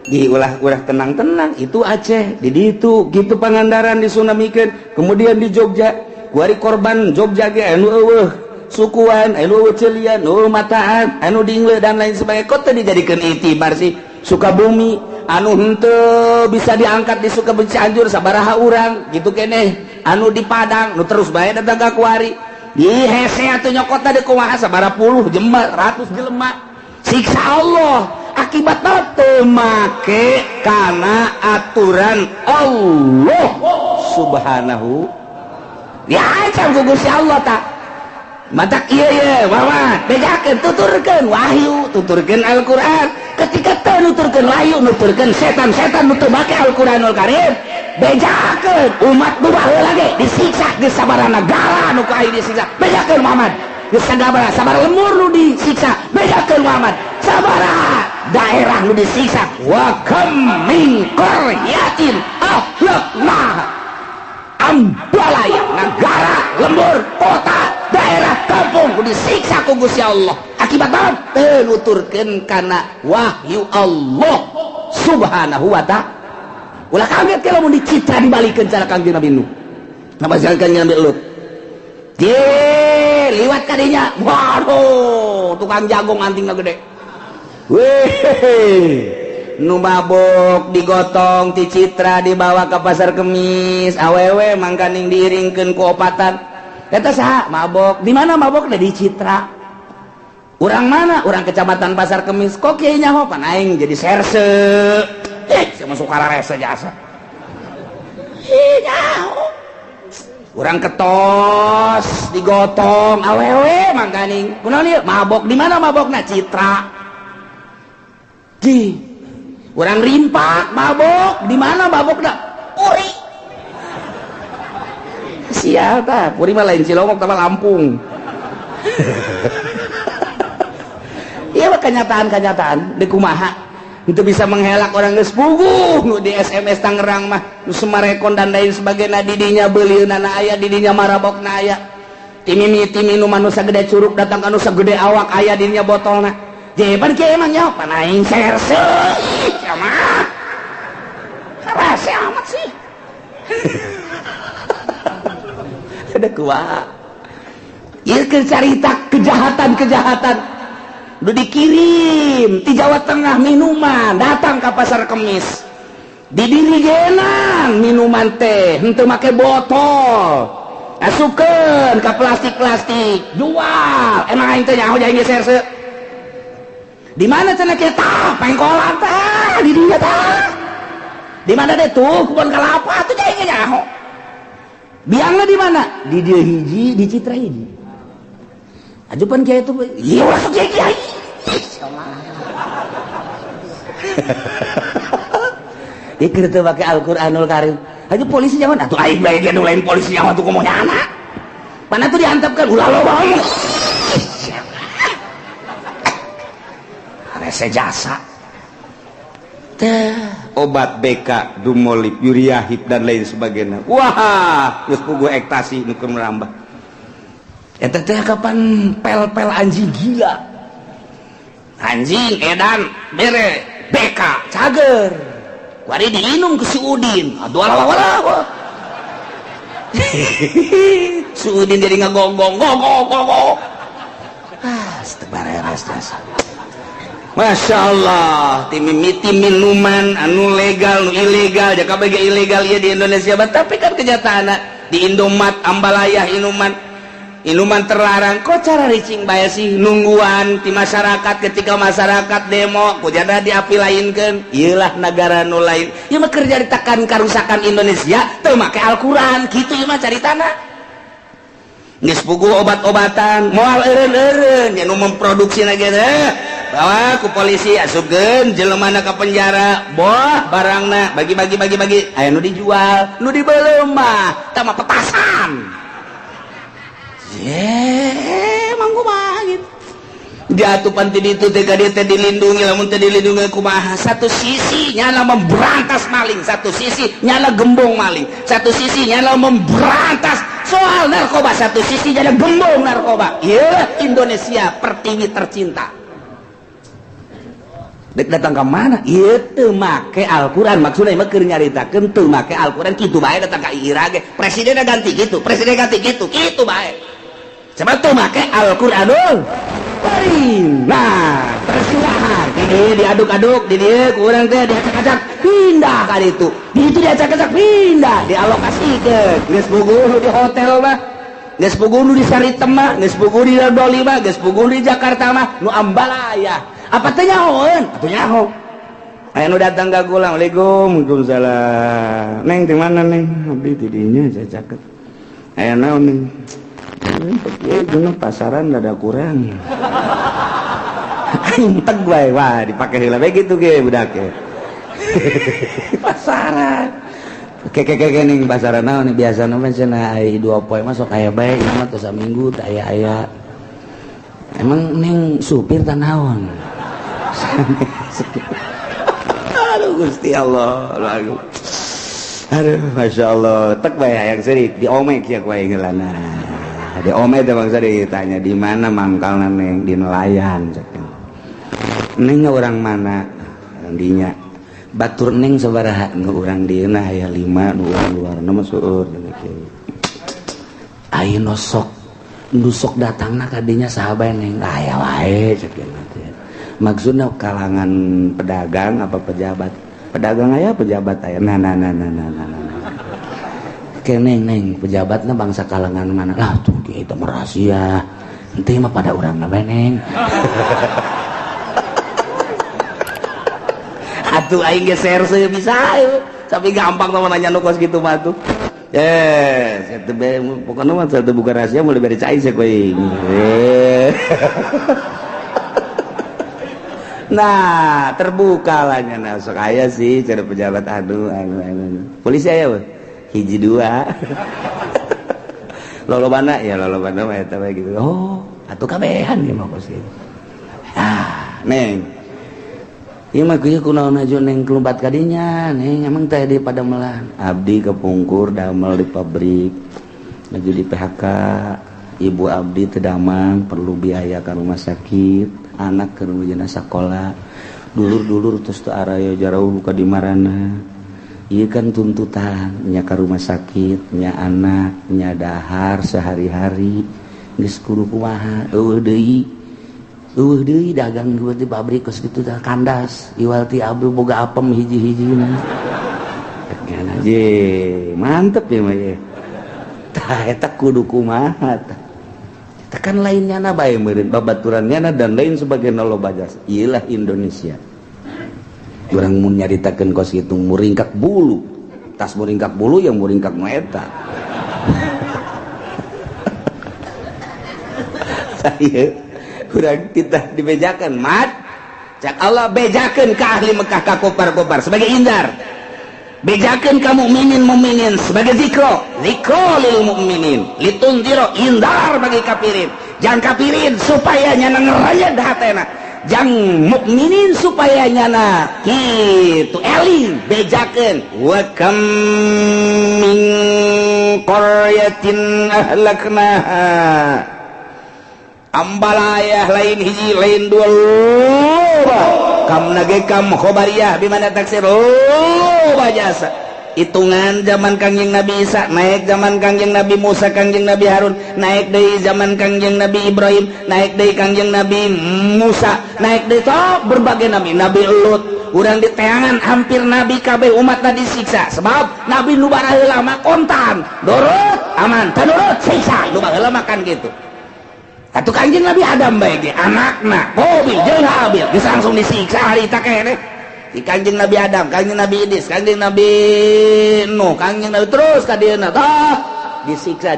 di ulah tenang-tenang itu Aceh di ditu gitu Pangandaran disunamikeun kemudian di Jogja kuari korban Jogja ge anu eueuh sukuan anu eueuh ceulian nu mataan anu dingle dan lain sebagainya kok teu dijadikeun itibar sih Sukabumi anu henteu bisa diangkat di Sukabenci sabaraha urang gitu keneh anu di Padang nu terus bae datang ka kuari di hese atuh nyokotna di kumaha sabaraha puluh jelema ratus jelema siksa Allah akibatna teu make kana aturan Allah subhanahu diancam ku Gusti Allah tak matak iya Muhammad bejakeun tuturkeun wahyu tuturkeun Al-Qur'an ketika teu nuturkeun wahyu nuturkeun setan-setan nu teu make Al-Qur'anul Karim bejakeun umat nu baheula ge disiksa geus sabaraha negara nu ka disiksa bejakeun Muhammad geus sabaraha lemur nu disiksa bejakeun Muhammad sabaraha daerah nu disiksa wa kam min qaryatin ahlaknaha ambalaya negara lembur kota daerah kampung disiksa ku Gusti Allah akibatna teu nuturkeun kana wahyu Allah subhanahu wa ta'ala ulah kaget ke lamun dicitra dibalikeun cara Kangjeng Nabi Nuh nama jalan Kangjeng Nabi Lut liwat kadinya waduh tukang jagung antingna gede weh nu mabok digotong ti citra dibawa ke pasar Kemis awewe mangkaning diiringkeun ku opatan eta saha mabok di mana mabok di Citra urang mana urang kecamatan pasar Kemis kok kieu nyaho pan aing jadi serse sama sukararese jasa nyaho urang ketos digotong awewe mangkaning kunaon ieu mabok di mana mabokna Citra urang rimpak mabok di mana mabokna Puri sia tah Puri mah lain Cilongok tah Lampung iya mah kenyataan di kumaha itu bisa menghelak orang geus puguh nu di SMS Tangerang mah nu Semarekon dan lain sebagainya didinya beulieunana aya didinya marabokna aya timimi nu manusia gede curug datang ka nu sagede awak aya didinya botolna jeban kieu emang nyaho pan aing serse sama rasa amat sih ada kuat ieu keur carita kejahatan udah dikirim di Jawa Tengah minuman datang ke pasar Kemis didirigenan minuman teh henteu make botol asupkeun ka plastik jual emang aing teh nyaho jadi serse di mana cenah kieu tah pengkolan tah di dinya tah di mana deh tuh kebun kelapa tuh jadi nyaho biangna di mana di dieu hiji di Citra hiji ajupan kiai itu iya masuk kiai ikir tuh pakai Al-Qur'anul Karim aja polisi jangan atuh aing bae ge lain polisi jangan tuh ngomongnya anak mana tuh diantepkan ulah lo bae rese jasa teh obat BK Dumolip Yuriahip dan lain sebagainya wah geus puguh ektasi nu keur merambah eta teh kapan pel anjing gila anjing edan bere BK cager wari diinum ke si Udin aduh wala si Udin jadi ngagonggong setebareres jasa Masya Allah timimiti minuman anu legal nu ilegal jaka bege ilegal ya di Indonesia tapi kan kenyataanna di Indomaret Ambalaya inuman terlarang kok cara ricing bae sih nungguan di masyarakat ketika masyarakat demo kujana diapilainkeun ieulah negara nu lain ieu mah kerja ditekan karusakan Indonesia teu make Al-Qur'an kitu ieu mah caritana geus puguh obat-obatan moal eureun-eureun nya nu memproduksi na ge bawa ku polisi asupkeun jelemana ka penjara boh barangna bagi aya nu dijual nu dibeuleum mah tah mah petasan emang kumaha gitu diatupan ti ditu teh ka dieu teh dilindungi lamun teh dilindungi kumaha satu sisi nyana memberantas maling satu sisi nyana gembong maling satu sisi nyana memberantas soal narkoba satu sisi nyana gembong narkoba ieu Indonesia pertiwi tercinta dek datang ke mana? Iya teu make Al-Quran maksudnya mah keur nyaritakeun teu make Al-Quran kitu bae datang ka IRA ge presiden ganti gitu kitu bae sebab teu make Al-Quranul Karim nah persilahan diaduk-aduk di dia kurang teh diacak-acak pindah kali itu di itu diacak-acak pindah dialokasikan geus puguh di hotel mah geus puguh di Saritem mah geus puguh di Doli mah geus puguh di Jakarta mah nu ambalaya apa teh nyahoeun atuh nyaho aya nu datang ka kula Waalaikumsalam neng di mana neng abdi di dinya cacaket aya naon neng Guna pasaran ada kurang teg bae wah dipake heula bae kitu ge budak ge pasaran keke ning pasaran naon biasana mah cenah ai 2 poe mah sok aya bae ieu mah tos saminggu teh aya emang ning supir teh naon aduh Gusti Allah aduh Masya Allah tek bae hayang seurik diomek ya ku aing heulana di ome teh bangsa ditanya di mana mangkalna neng di nelayan neng orang mana dinya batur neng sabaraha nu urang dieuna aya 5 nu urang luarna mah seueur ayeuna sok datangna ka dinya saha bae neng aya wae cekeuna teh maksudna kalangan pedagang apa pedagang aya pejabat aya nah neng pejabatnya bangsa kalangan mana lah tuh kita merahasia nanti mah pada orang nabe neng atuh aing geser saya bisa tapi gampang teman nanya nu kos gitu mah tuh satu pokoknya mah satu buka rahasia mulai beri cai sih kuing nah terbuka lah nya sok aya sih cara pejabat anu polisi aya weh hiji 2 lolobana ya lolobana mah eta we gitu oh atuh kabehan ieu mah kos kitu neng ieu mah kieu kunaon aja neng kelumpat ka dinya neng emang teh di Pademelan abdi kepungkur damel di pabrik maju di PHK ibu abdi teu damang perlu biaya ka rumah sakit anak keur nujuna sakola dulur-dulur terus teu araya jarauh ka di marana ieu kan tuntutan nya ka rumah sakit nya anak nya dahar sehari-hari geus kudu kumaha eueuh deui dagang di pabrik geus kitu teh kandas iwal ti abdi boga apem hiji-hijina kan aja mantep ya mah ye tah eta kudu kumaha tah tekan lainnya na bae meureun babaturannya dan lain sebagainya loba jasa ieulah Indonesia orang mun nyaritakeun kos kitu muringkak bulu tas muringkak bulu yang muringkak nu eta saya urang kita dibejakeun mat cak Allah bejakeun ka ahli Mekah ka kufar sebagai indar bejakeun ka mukminin sebagai zikro lil mukminin litundiro indar bagi kafirin jangan kafirin supaya nya ngerayad hatena jang mukminin supaya nyana kitu eling bejakeun wa kam min qaryatin ahlaknaha ambalayah lain hiji lain dua kam nage kam khobariyah bimana taksir jasa hitungan zaman Kangjeng Nabi Isa naik zaman Kangjeng Nabi Musa Kangjeng Nabi Harun naik dari zaman Kangjeng Nabi Ibrahim naik dari Kangjeng Nabi Musa naik dari berbagai Nabi Lut urang di teangan hampir Nabi kabeh umatna disiksa sebab Nabi nu baraheula mah kontan dorot aman tanurut siksa nu baheula makan gitu atuh Kangjeng Nabi Adam bae ge anakna Qabil jeung Habil geus langsung disiksa harita keneh di Kangjeng Nabi Adam, Kangjeng Nabi Idris, Kangjeng Nabi Nuh, Kangjeng Nabi terus ka dieuna tah disiksa.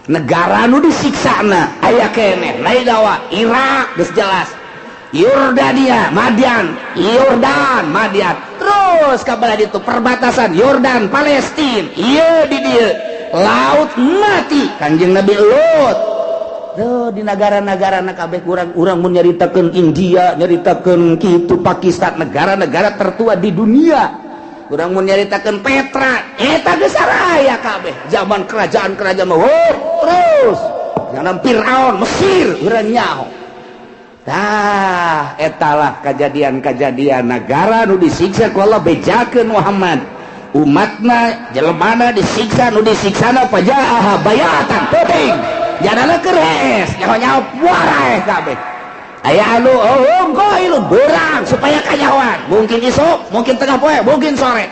Negara nu disiksana aya keneh, lain dawa Irak geus jelas. Yordania, Madian, terus ka bala ditu perbatasan Yordan, Palestina. Ieu di dieu laut mati Kangjeng Nabi Lut. Di negara-negara kabeh urang mun nyaritakeun India nyaritakeun kitu Pakistan negara-negara tertua di dunia urang mun nyaritakeun Petra eta geus saraya kabeh zaman kerajaan-kerajaan terus zaman Firaun Mesir urang nyaho tah etalah kejadian-kejadian negara nu disiksa ku Allah bejakeun Muhammad umatna jelemana disiksa nu disiksana pajaaha bayatan penting jadana keres nyawa-nyawa warai kabeh aya anu goil berang supaya kanyawan mungkin isuk mungkin tengah poe mungkin sore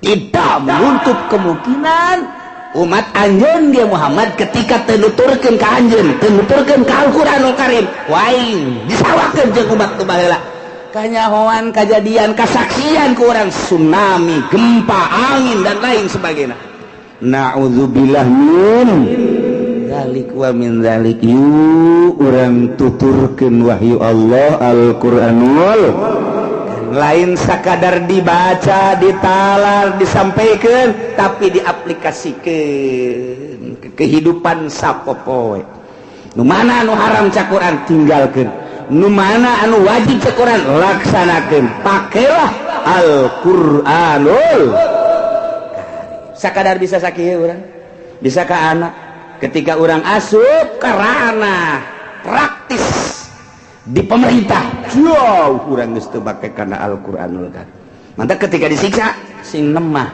tidak menutup kemungkinan umat anjeun ge Muhammad ketika tenuturkeun ka anjeun tenuturkeun ka Al-Qur'anul Karim waing disawakeun jeung umat nu baheula kanyahoan kejadian kasaksian ku urang tsunami gempa angin dan lain sebagainya na'udzubillah min zalik wa min zalik yu urang tuturkeun wahyu Allah Al-Qur'anul lain sakadar dibaca ditalar disampaikan tapi diaplikasikeun ke kehidupan sapopoe nu mana anu haram ca Quran tinggalkeun nu mana anu wajib ca Quran laksanakeun pakailah Al-Qur'anul sakadar bisa sakieu urang bisa ka anak ketika orang asup ke ranah praktis di pemerintah jauh orang geus teu make kana Al-Qur'anul Karim mantap ketika disiksa sing nemah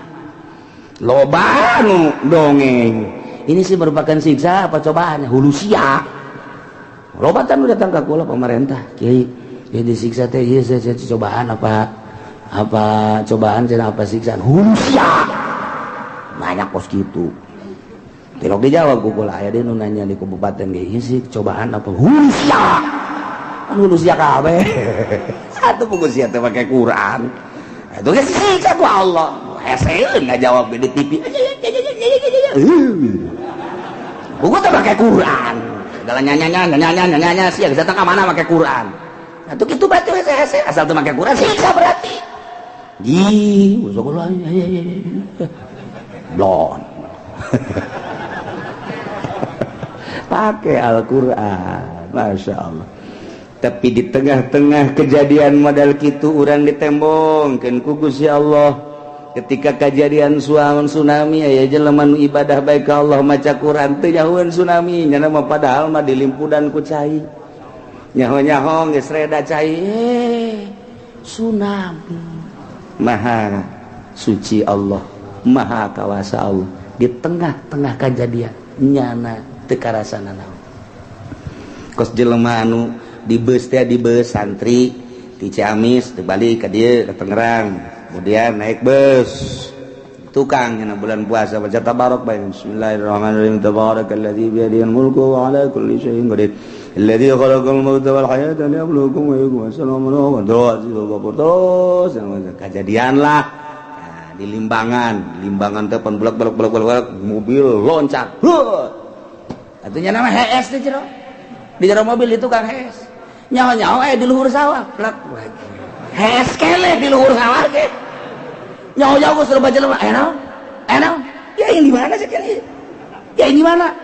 loba anu dongeng ini sih merupakan siksa apa cobaannya hulu sia loba tanu datang ka kula pemerintah kiai ya disiksa teh ieu cobaan apa cobaan cenah apa siksaan hulu sia banyak pos gitu tilok dijawab kukula aya deui nu nanya di kabupaten ge ieu sih cobaan apa hulusia kan hulusia kabeh satu punggus sia teh make Quran itu geus siksa ku Allah heseun ngajawab di TV buku teh make Quran segala nyanyi sia geus datang ka mana make Quran atuh kitu berarti hese asal teu make Quran siksa berarti di usaha blon pakai Al-Quran Masya Allah tapi di tengah-tengah kejadian modal kitu urang ditembongkeun ku Gusti Allah ketika kejadian tsunami aya jelema nu ibadah bae ka Allah maca Quran teu nyahoeun tsunami nya mah padahal mah dilimpudan ku cai nyaho-nyaho geus reda cai tsunami maha suci Allah maha kawasa Allah di tengah-tengah kejadian nyana teu karasana naon kos jelema anu di beus santri di Ciamis teu balik ka dieu ka Tangerang kemudian naik bus tukang nya bulan puasa baca tabarok bae bismillahirrahmanirrahim tabarakalladzi bi yadihil mulku wa ala kulli syai'in qadir alladzi khalaqal mauta wal hayata liyabluwakum ayyukum ahsanu amala terus kejadian lah di Limbangan telepon blok mobil loncat artinya nama HS di jero mobil itu kan HS nyawa di luhur sawah plak HS kele di luhur sawah ke nyawa gue suruh baca lemah enak ya ini mana sih kele ya ini mana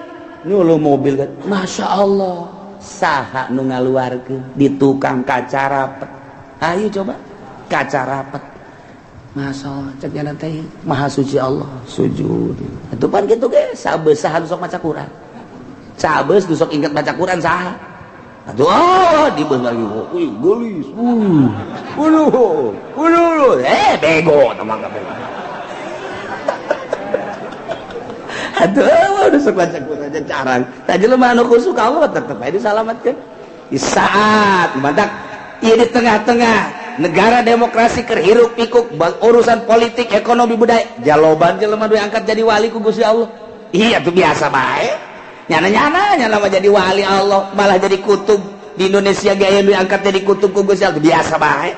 lu mobil kan Masya Allah saha nu ngaluarkeun di tukang kaca rapet ayo coba kaca rapet Masya Allah cek jana teh maha suci Allah sujud itu pan gitu ge sabeus saha sok maca Quran sabeus sok inget baca Quran saha atuh di beus lagi gelis bego teman bego aduh udah sok baca Quran aja carang tadi lemah anu khusuk Allah tetep aja disalamatkeun di saat mantak ieu di tengah-tengah negara demokrasi kerhiruk pikuk urusan politik ekonomi budaya jaloban jelema diangkat jadi wali ku Gusti Allah iya tuh biasa bae nyana mah jadi wali Allah malah jadi kutub di Indonesia gaya diangkat jadi kutub ku Gusti Allah biasa bae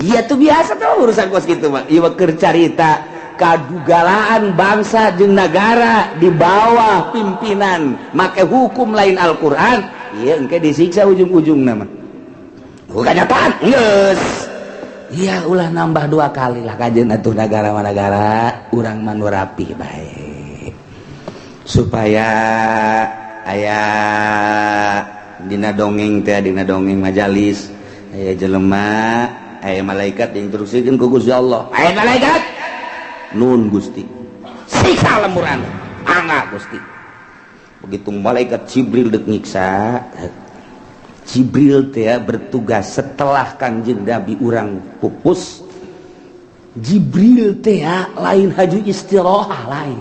iya tuh biasa tuh urusan kos gitu mah ieu keur carita kadugalaan bangsa jeung negara di bawah pimpinan make hukum lain Al-Qur'an ieu engke disiksa ujung-ujungna mah kenyataan geus iya ulah nambah 2 kali lah kajeun atuh negara urang manu rapi bae supaya aya dina dongeng teh dina dongeng majalis aya jelema aya malaikat diinstruksikeun ku Gusti Allah aya malaikat nun Gusti siksa lemurana angga Gusti begitu malaikat Jibril deuk nyiksa Jibril teh bertugas setelah Kanjeng Nabi urang pupus Jibril teh lain haju istirahah lain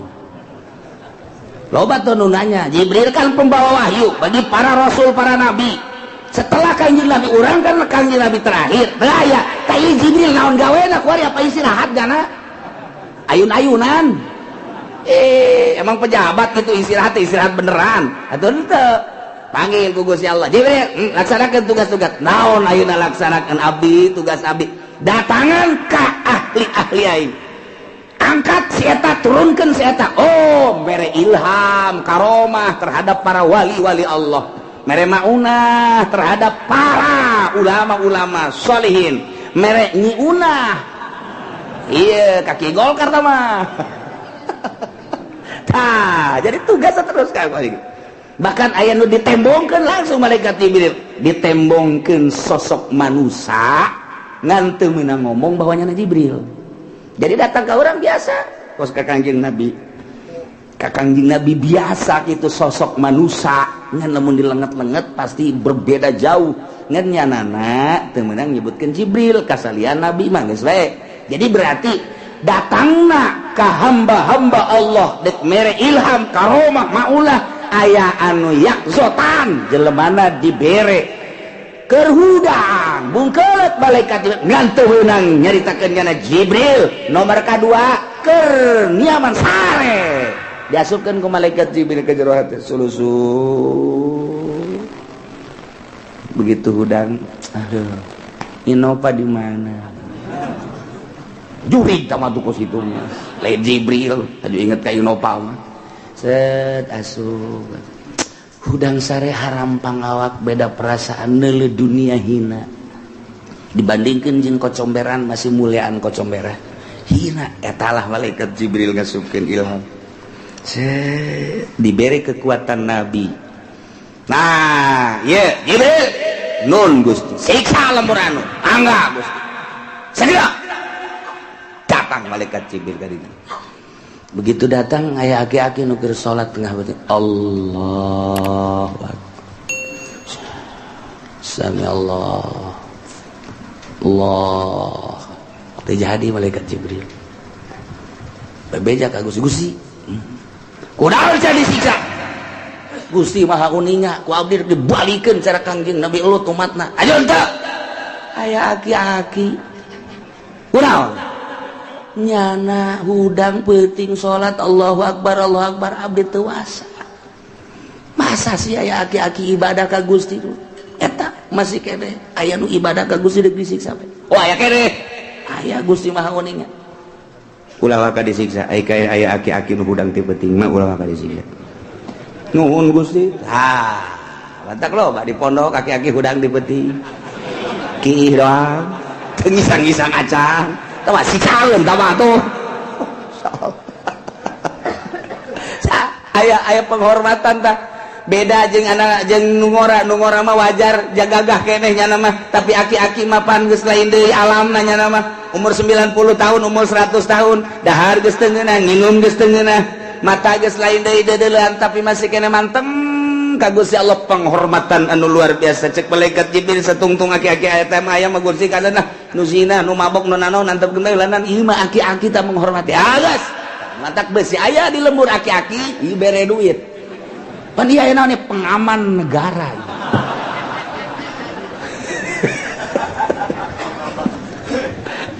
loba tuh nu nanya Jibril kan pembawa wahyu bagi para rasul para nabi setelah kanjeng Nabi urang kan kanjeng Nabi terakhir ya kayak Jibril naon gawena kuari apa istirahat gana ayun-ayunan emang pejabat gitu istirahat beneran atau ente panggil ku Gusti Allah Jibril laksanakan tugas-tugas naon ayeuna laksanakan abdi tugas abdi datangan ka ahli-ahli aing angkat si eta turunkan si eta mere ilham karomah terhadap para wali-wali Allah mere maunah terhadap para ulama-ulama solihin mere nyiunah iya kaki Golkar mah nah jadi tugasnya terus kayak bahkan aya nu ditembongkeun langsung malaikat Jibril ditembongkeun sosok manusia ngan teu meunang ngomong bahwanya Jibril jadi datang ke orang biasa kos ka Kangjeng Nabi biasa gitu sosok manusia ngan lamun dilenget-lenget pasti berbeda jauh ngan nyanana teu meunang nyebutkeun Jibril kasalian Nabi mah geus bae jadi berarti datangna ka hamba-hamba Allah dek mere ilham karomah maulah aya anu yakzotan jelemana dibere keur hudang bungkeut malaikat ngan teu heunang nyaritakeun kana Jibril nomor kadua keur nyaman sare diasupkeun ku malaikat Jibril ke jero hati sulusu begitu hudang aduh Innova di mana jurig sama tuh kos itu lain Jibril tadi inget ka Innova mah set asup hudang sare harampang awak beda perasaan neuleuh dunia hina dibandingkeun jeung kocomberan masih muliaan kocomberan hina etalah malaikat Jibril ngasupkeun ilham diberi kekuatan Nabi nah ye Jibril nun Gusti siksa lamun anu angga Gusti sadia datang malaikat Jibril ka dieu begitu datang aya aki-aki nu keur salat tengah beuti Allahu akbar sami Allah teu jadi malaikat Jibril bebeja ka Gusti kunaon jadi siksa Gusti Maha Uninga ku abdi dibalikeun cara Kangjeng Nabi elut umatna ayo teu aya aki-aki kunaon nyana hudang peuting salat Allahu Akbar abdi teu wasa masa sih aya aki-aki ibadah ka Gusti eta masih kene aya nu ibadah ka Gusti deuk disiksa aya kene aya Gusti Maha Uninga ulah ka disiksa aya aki-aki nu hudang ti peuting mah ulah ka disiksa nuhun Gusti batak loba di pondok aki-aki hudang di peuting kieu doang teu ngisang-ngisang acan tawa sikaeun tawa tuh aya penghormatan tah beda jeung anak jeung nungora mah wajar jagagah keneh nya mah tapi aki-aki mah pan geus lain deui alamna nya mah umur 90 tahun umur 100 tahun dahar geus teu ngeunah nginum geus teu ngeunah mata geus lain deui deudeulan tapi masih keneh mantem ka Gusti Allah penghormatan anu luar biasa cek malaikat Jibril satungtung aki-aki eta mah aya mah Gusti kadana nu zina nu mabok nu nanaon antep geuning lanan ieu mah aki-aki tah menghormati agas matak besi aya di lembur aki-aki ieu bere duit pan ieu naon pengaman negara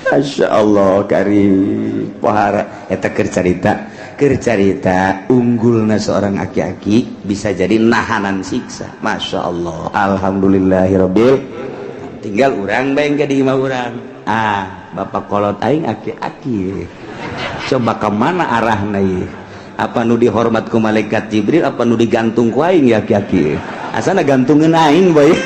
Masya Allah karim pohara eta keur carita unggulna seorang aki-aki bisa jadi nahanan siksa Masya Allah alhamdulillahirabbil tinggal urang bae ke di imah urang bapak kolot aing aki-aki coba kemana arahna ieu apa nu dihormat ku malaikat Jibril apa nu digantung ku aing ya aki-aki asana gantungkeun aing bae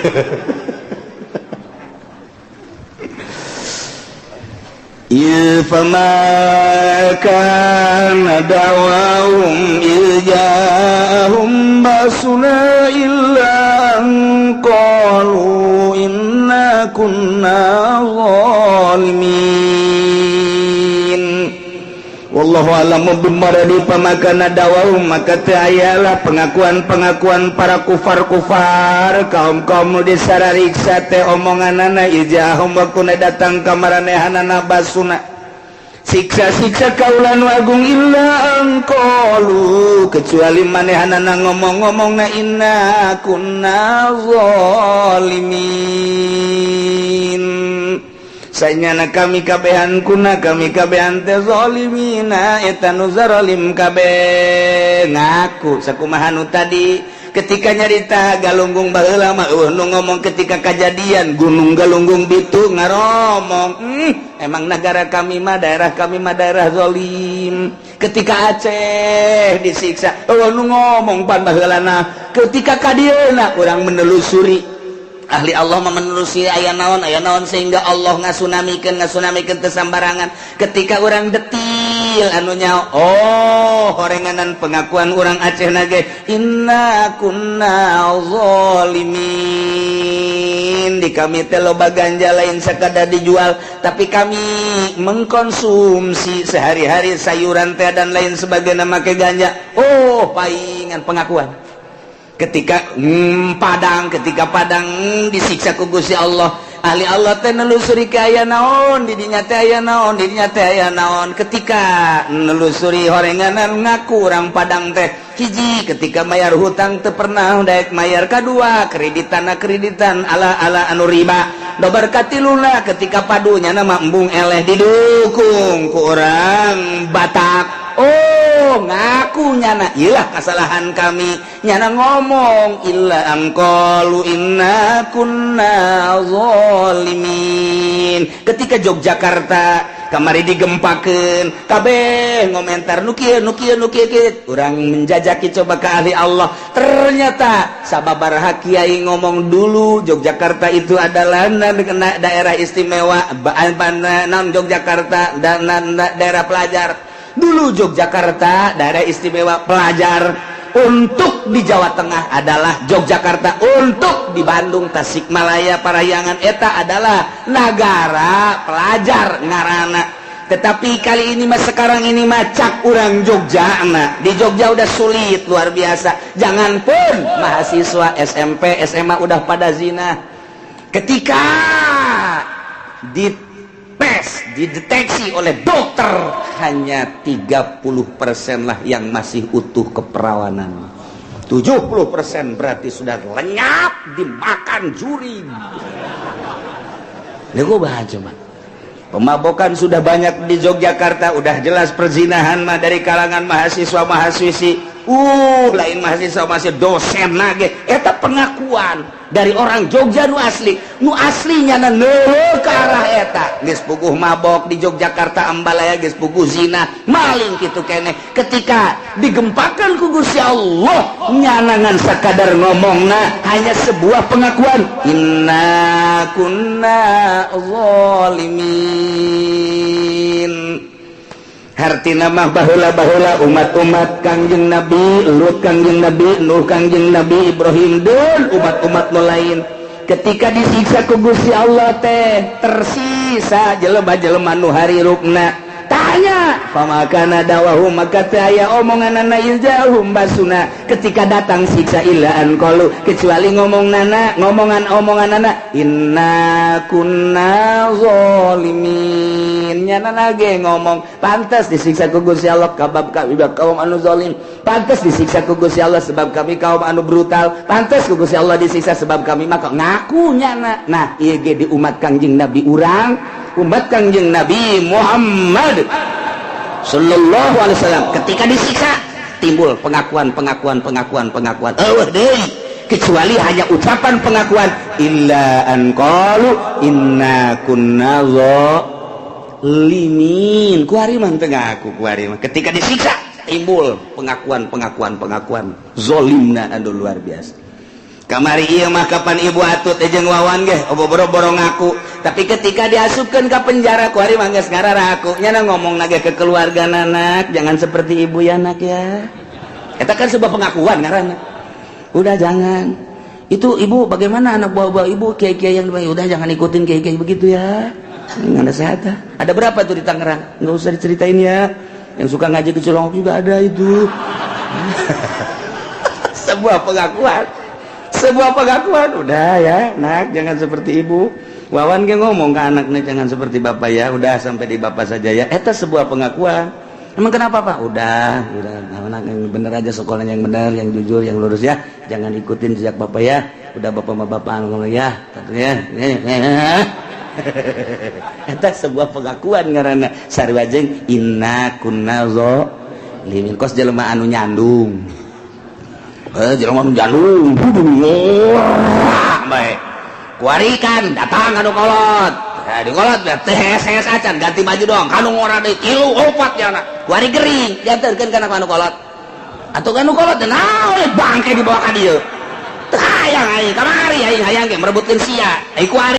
فما كان دعواهم إذ جاءهم بأسنا إلا أن قالوا إنا كنا ظالمين wallahu a'lam bimmaradi pamakana dawahum maka teu ayalah pengakuan para kufar kaum nu disarariksa teh omonganana ijahum waktu datang ka maranehanana basuna siksa-siksa kaulan wagung illa angqalu kecuali manehanana ngomong-ngomong na inna kunna zalimin sayana kami kabehan kuna kami kabehan teh zalimina eta nu zalim kabeh ngaku sakumaha nu tadi ketika nyarita galunggung baheula mah nu ngomong ketika kejadian gunung galunggung bitu ngaromong emang negara kami mah daerah zalim ketika Aceh disiksa nu ngomong pan baheulana ketika kadieuna urang menelusuri ahli Allah menelusuri aya naon sehingga Allah ngasunamikeun teu sambarangan ketika urang detil anu nyaho horenganan pengakuan urang Aceh nage inna kunna zalimin di kami teh loba ganja lain sakada dijual tapi kami mengkonsumsi sehari-hari sayuran teh dan lain sebagainya make ganja paingan pengakuan ketika padang disiksa ku Gusti Allah ahli Allah teh nelusuri ke aya naon didinya teh aya naon ketika nelusuri horenganan ngaku urang padang teh hiji ketika mayar hutang teu pernah daek mayar kadua kreditan ala anu riba dobar katiluna ketika padunya nama embung eleh didukung ku urang Batak ngaku nyana ilah kesalahan kami nyana ngomong illa angqalu inna kunna zalimin ketika Yogyakarta kamari digempakeun kabeh ngomentar nu kieu urang menjajaki coba ke ahli Allah ternyata sababaraha kiai ngomong dulu Yogyakarta itu adalah daerah istimewa non Yogyakarta dan daerah pelajar dulu Yogyakarta daerah istimewa pelajar untuk di Jawa Tengah adalah Yogyakarta untuk di Bandung Tasikmalaya Parahyangan eta adalah negara pelajar ngarana tetapi kali ini mas sekarang ini macak urang Jogja di Jogja udah sulit luar biasa jangan pun mahasiswa SMP SMA udah pada zina ketika dideteksi oleh dokter hanya 30% lah yang masih utuh keperawanan 70% berarti sudah lenyap dimakan juri ini gue bahas coba pemabokan sudah banyak di Yogyakarta udah jelas perzinahan mah dari kalangan mahasiswa-mahasiswi lain mahasiswa masih dosen nage eta pengakuan dari orang Jogja nu aslinya ke arah eta geus puguh mabok di Yogyakarta ambalaya geus puguh zina maling kitu keneh ketika digempakan ku Gusti Allah nyanangan sakadar ngomongna hanya sebuah pengakuan inna kunna zalimin hartina mah baheula umat-umat Kangjeng Nabi Lut Kangjeng Nabi Nuh Kangjeng Nabi Ibrahim dan umat-umat nu lain ketika disiksa ku Gusti Allah teh tersisa jelema-jelema nu harirupna tanya pamakana dawahu maka teh aya omonganana iljahum basuna ketika datang siksa illa anqalu kecuali ngomonganana inna kunna zalimin nyana lagi ngomong pantas disiksa ku Gusti Allah kabab kami kaum anu zalim pantas disiksa ku Gusti Allah sebab kami kaum anu brutal pantas ku Gusti Allah disiksa sebab kami maka ngaku nyana nah ieu ge di umat Kangjeng Nabi urang umat Kangjeng Nabi Muhammad sallallahu alaihi wasallam ketika disiksa timbul pengakuan deui kecuali hanya ucapan pengakuan illa an qalu inna kunna zalimin kuari mah teu ngaku kuari mah ketika disiksa timbul pengakuan zalimna anu luar biasa kamari ieu mah kapan ibu atut jeung wawan ge boro-boro ngaku tapi ketika diasupkeun ka penjara ku hari mah geus ngarara aku nyana ngomong nage ke keluarga anak jangan seperti ibu ya nak ya eta kan sebuah pengakuan ngaranna udah jangan itu ibu bagaimana anak bawa ibu kiai-kiai yang udah jangan ikutin kiai-kiai begitu ya nggak ada sehat ada berapa tuh di Tangerang nggak usah diceritain ya yang suka ngaji ke Cilongok juga ada itu sebuah pengakuan udah ya nak jangan seperti ibu Wawan ge ngomong ke anaknya jangan seperti bapak ya, udah sampai di bapak saja ya. Eta sebuah pengakuan. Emang kenapa Pak? Udah anak yang bener aja, sekolahnya yang bener, yang jujur, yang lurus ya. Jangan ikutin jejak bapak ya. Udah bapak sama bapak ngomong ya. Katanya. Eta sebuah pengakuan ngaranna. Sarwajeng inna kunna zalimin. Kos jelema anu nyandung. Jelema anu nyandung. Bae. Kuarikan datang anu kolot. Nah, di kolot teh acan ganti baju dong. Kanu ngora deui kilu opat ya anak. Kuari gering janterkeun kana anu kolot. Atuh anu kolot naon bangke dibawa ka dieu. Teu hayang aing kamari aing hayang ge merebutkeun sia. Ai kuari